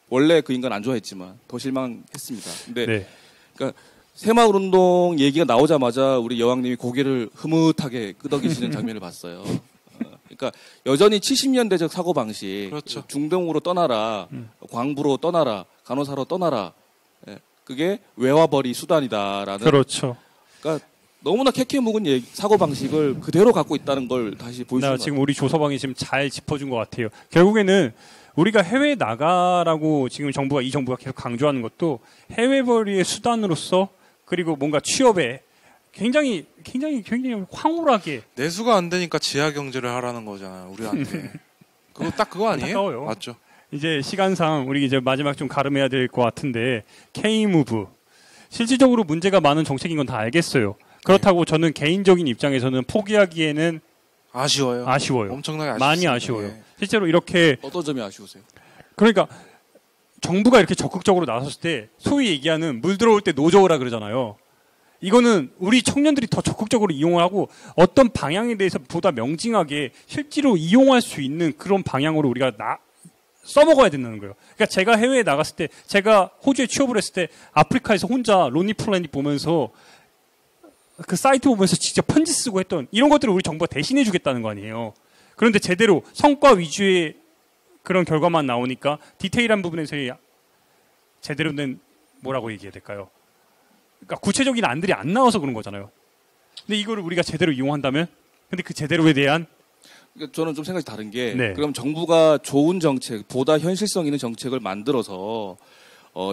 E: 원래 그 인간 안 좋아했지만 더 실망했습니다. 근데
D: 네.
E: 그러니까 새마을 운동 얘기가 나오자마자 우리 여왕님이 고개를 흐뭇하게 끄덕이시는 장면을 봤어요. 그러니까 여전히 70년대적 사고 방식,
F: 그렇죠.
E: 중동으로 떠나라, 광부로 떠나라, 간호사로 떠나라, 예, 그게 외화벌이 수단이다라는.
D: 그렇죠.
E: 그러니까 너무나 캐캐 묵은 사고 방식을 그대로 갖고 있다는 걸 다시 보여주는
D: 지금 우리 조서방이 지금 잘 짚어준 것 같아요. 결국에는 우리가 해외 나가라고 지금 이 정부가 계속 강조하는 것도 해외벌이의 수단으로서 그리고 뭔가 취업에 굉장히 황홀하게
F: 내수가 안 되니까 지하 경제를 하라는 거잖아요. 우리한테. 그거 아니에요?
D: 안타까워요.
F: 맞죠.
D: 이제 시간상 우리 이제 마지막 좀 가름해야 될 것 같은데 K무브 실질적으로 문제가 많은 정책인 건 다 알겠어요. 그렇다고 저는 개인적인 입장에서는 포기하기에는
F: 아쉬워요. 엄청나게 아쉽습니다.
D: 많이 아쉬워요.
F: 예.
D: 실제로 이렇게
E: 어떤 점이 아쉬우세요?
D: 그러니까 정부가 이렇게 적극적으로 나섰을 때 소위 얘기하는 물 들어올 때 노저우라 그러잖아요. 이거는 우리 청년들이 더 적극적으로 이용을 하고 어떤 방향에 대해서 보다 명징하게 실제로 이용할 수 있는 그런 방향으로 우리가 써먹어야 된다는 거예요. 그러니까 제가 해외에 나갔을 때, 제가 호주에 취업을 했을 때 아프리카에서 혼자 로니 플래닛 보면서 그 사이트 보면서 직접 편지 쓰고 했던 이런 것들을 우리 정부가 대신해 주겠다는 거 아니에요. 그런데 제대로 성과 위주의 그런 결과만 나오니까 디테일한 부분에서의 제대로 된 뭐라고 얘기해야 될까요? 그러니까 구체적인 안들이 안 나와서 그런 거잖아요. 근데 이거를 우리가 제대로 이용한다면, 근데 그 제대로에 대한
E: 그러니까 저는 좀 생각이 다른 게,
D: 네.
E: 그럼 정부가 좋은 정책, 보다 현실성 있는 정책을 만들어서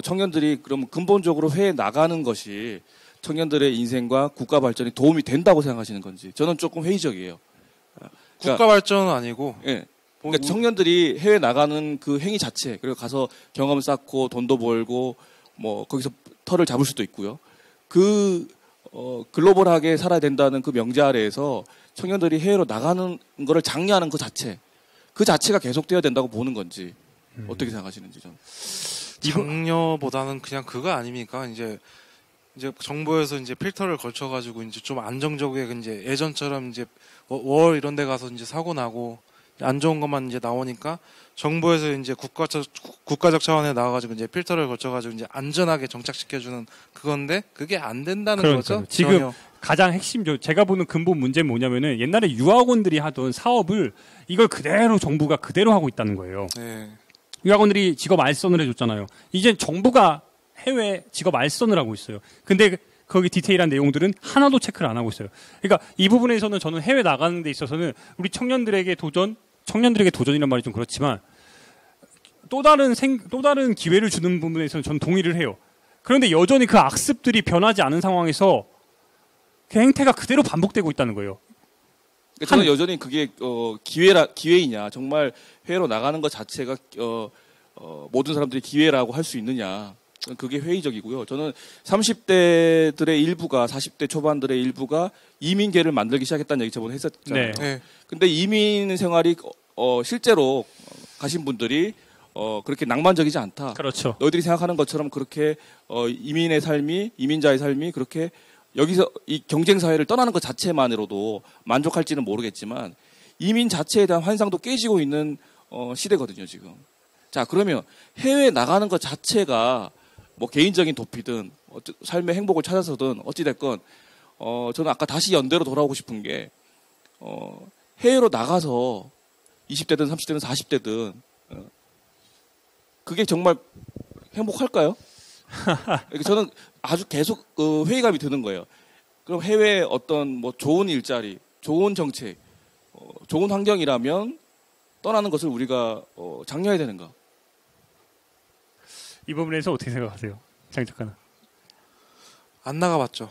E: 청년들이 그럼 근본적으로 해외에 나가는 것이 청년들의 인생과 국가 발전에 도움이 된다고 생각하시는 건지, 저는 조금 회의적이에요. 그러니까,
F: 국가 발전은 아니고.
E: 예. 그러니까 청년들이 해외 나가는 그 행위 자체, 그리고 가서 경험 쌓고 돈도 벌고 뭐 거기서 털을 잡을 수도 있고요. 글로벌하게 살아야 된다는 그 명제 아래에서 청년들이 해외로 나가는 거를 장려하는 그 자체가 계속되어야 된다고 보는 건지 어떻게 생각하시는지 좀.
F: 장려보다는 그냥 그거 아닙니까? 이제 정부에서 이제 필터를 걸쳐가지고 이제 좀 안정적이게 이제 예전처럼 이제 월 이런 데 가서 이제 사고 나고 안 좋은 것만 이제 나오니까 정부에서 이제 국가적 차원에 나와가지고 이제 필터를 걸쳐가지고 이제 안전하게 정착시켜주는 그건데 그게 안 된다는
D: 그러니까요.
F: 거죠.
D: 지금
F: 전혀.
D: 가장 제가 보는 근본 문제는 뭐냐면은 옛날에 유학원들이 하던 사업을 이걸 그대로 정부가 그대로 하고 있다는 거예요.
F: 네.
D: 유학원들이 직업 알선을 해줬잖아요. 이제 정부가 해외 직업 알선을 하고 있어요. 근데 거기 디테일한 내용들은 하나도 체크를 안 하고 있어요. 그러니까 이 부분에서는 저는 해외 나가는 데 있어서는 우리 청년들에게 도전이란 말이 좀 그렇지만 또 다른 기회를 주는 부분에서는 저는 동의를 해요. 그런데 여전히 그 악습들이 변하지 않은 상황에서 그 행태가 그대로 반복되고 있다는 거예요.
E: 그러니까 저는 여전히 그게 기회이냐, 정말 해외로 나가는 것 자체가 모든 사람들이 기회라고 할 수 있느냐, 그게 회의적이고요. 저는 30대들의 일부가 40대 초반들의 일부가 이민계를 만들기 시작했다는 얘기 저번에 했었잖아요.
F: 네.
E: 근데 이민 생활이 실제로 가신 분들이 그렇게 낭만적이지 않다.
D: 그렇죠.
E: 너희들이 생각하는 것처럼 그렇게 이민자의 삶이 그렇게 여기서 이 경쟁 사회를 떠나는 것 자체만으로도 만족할지는 모르겠지만 이민 자체에 대한 환상도 깨지고 있는 시대거든요, 지금. 자, 그러면 해외 나가는 것 자체가 뭐 개인적인 도피든 삶의 행복을 찾아서든 어찌 됐건 저는 아까 다시 연대로 돌아오고 싶은 게 해외로 나가서 20대든 30대든 40대든 그게 정말 행복할까요? 저는 아주 계속 회의감이 드는 거예요. 그럼 해외 어떤 뭐 좋은 일자리, 좋은 정책, 좋은 환경이라면 떠나는 것을 우리가 장려해야 되는가?
D: 이 부분에서 어떻게 생각하세요, 장 작가는?
F: 안 나가봤죠.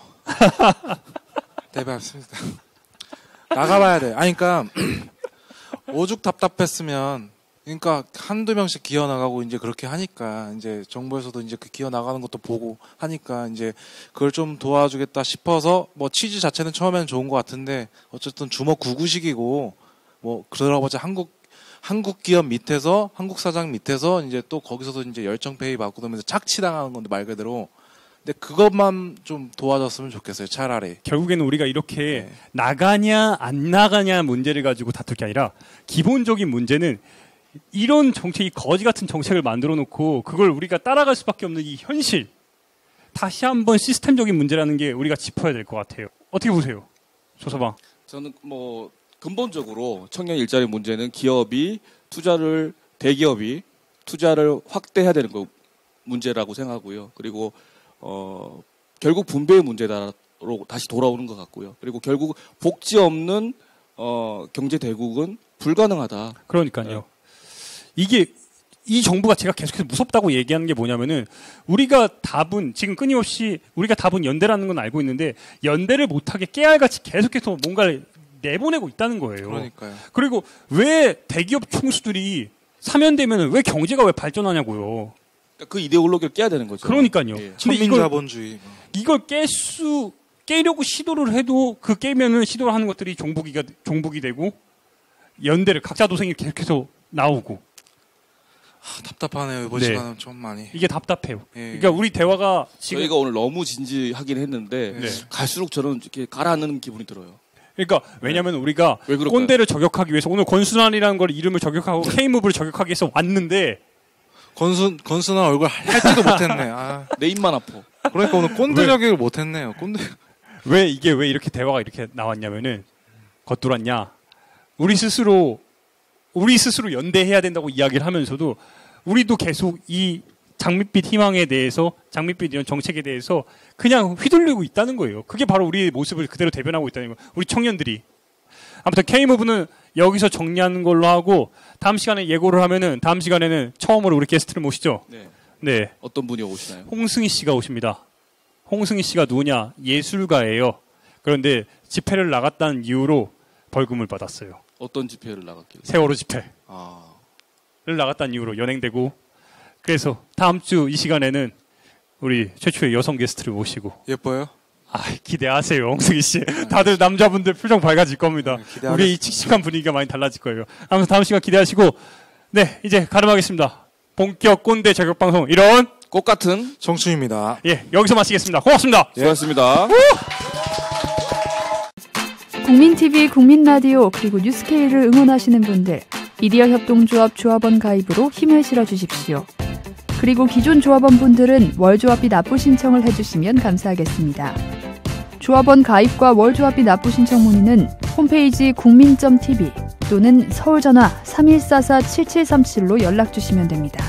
F: 네, 맞습니다. 나가봐야 돼. 아니, 그러니까 오죽 답답했으면, 그러니까 한두 명씩 기어 나가고 이제 그렇게 하니까 이제 정부에서도 이제 그 기어 나가는 것도 보고 하니까 이제 그걸 좀 도와주겠다 싶어서 뭐 취지 자체는 처음에는 좋은 것 같은데 어쨌든 주먹 구구식이고 뭐 그러고자 한국 기업 밑에서 한국 사장 밑에서 이제 또 거기서도 이제 열정페이 받고 그러면서 착취당하는 건데 말 그대로. 근데 그것만 좀 도와줬으면 좋겠어요, 차라리.
D: 결국에는 우리가 이렇게 나가냐 안 나가냐 문제를 가지고 다툴 게 아니라 기본적인 문제는 이런 정책, 이 거지 같은 정책을 만들어 놓고 그걸 우리가 따라갈 수밖에 없는 이 현실, 다시 한번 시스템적인 문제라는 게 우리가 짚어야 될 것 같아요. 어떻게 보세요, 조서방?
E: 저는 뭐 근본적으로 청년 일자리 문제는 대기업이 투자를 확대해야 되는 거 문제라고 생각하고요. 그리고 결국 분배의 문제로 다시 돌아오는 것 같고요. 그리고 결국 복지 없는 경제 대국은 불가능하다.
D: 그러니까요. 이게 이 정부가 제가 계속해서 무섭다고 얘기하는 게 뭐냐면은 우리가 답은 지금 끊임없이 우리가 답은 연대라는 건 알고 있는데 연대를 못하게 깨알같이 계속해서 뭔가를 내보내고 있다는 거예요.
F: 그러니까요.
D: 그리고 왜 대기업 총수들이 사면되면 왜 경제가 왜 발전하냐고요.
E: 그러니까 그 이데올로기를 깨야 되는 거죠.
D: 그러니까요.
E: 예.
D: 근데
F: 천민자본주의.
D: 이걸 깨려고 시도를 해도 그 깨면은 시도를 하는 것들이 종북이 되고 연대를 각자 도생이 계속해서 나오고.
F: 답답하네요. 이번
D: 네.
F: 시간은 좀 많이.
D: 이게 답답해요.
F: 예.
D: 그러니까 우리 대화가 지금
E: 저희가 오늘 너무 진지하긴 했는데
D: 네.
E: 갈수록 저는 이렇게 가라앉는 기분이 들어요.
D: 그러니까 왜냐하면 우리가
E: 왜 그럴까요?
D: 꼰대를 저격하기 위해서 오늘 권순환이라는 걸 이름을 저격하고 K무브를 저격하기 위해서 왔는데
F: 건순한 얼굴 할지도 못했네. 아,
E: 내 입만 아파.
F: 그러니까 오늘 꼰대 저격을 못했네요. 꼰대.
D: 왜 이렇게 대화가 이렇게 나왔냐면은 겉돌았냐. 우리 스스로 연대해야 된다고 이야기를 하면서도 우리도 계속 이 장밋빛 희망에 대해서 장밋빛 이런 정책에 대해서 그냥 휘둘리고 있다는 거예요. 그게 바로 우리의 모습을 그대로 대변하고 있다는 거예요. 우리 청년들이. 아무튼 K무브는 여기서 정리하는 걸로 하고 다음 시간에 예고를 하면은 다음 시간에는 처음으로 우리 게스트를 모시죠.
E: 네.
D: 네.
E: 어떤 분이 오시나요?
D: 홍승희 씨가 오십니다. 홍승희 씨가 누구냐? 예술가예요. 그런데 집회를 나갔다는 이유로 벌금을 받았어요.
E: 어떤 집회를 나갔길래?
D: 세월호 집회를
E: 아,
D: 나갔다는 이유로 연행되고 그래서 다음 주 이 시간에는 우리 최초의 여성 게스트를 모시고
F: 예뻐요?
D: 기대하세요, 홍승희 씨. 다들 남자분들 표정 밝아질 겁니다.
F: 기대하겠습니다.
D: 우리 이 칙칙한 분위기가 많이 달라질 거예요. 아무튼 다음 시간 기대하시고 네, 이제 가름하겠습니다. 본격 꼰대 저격 방송 이런
E: 꽃 같은
F: 정춘입니다.
D: 예 여기서 마치겠습니다. 고맙습니다.
E: 수고하셨습니다.
C: 국민TV, 국민라디오 그리고 뉴스케이를 응원하시는 분들 미디어 협동조합 조합원 가입으로 힘을 실어주십시오. 그리고 기존 조합원 분들은 월조합비 납부 신청을 해주시면 감사하겠습니다. 조합원 가입과 월조합비 납부 신청 문의는 홈페이지 국민.tv 또는 서울전화 3144-7737로 연락주시면 됩니다.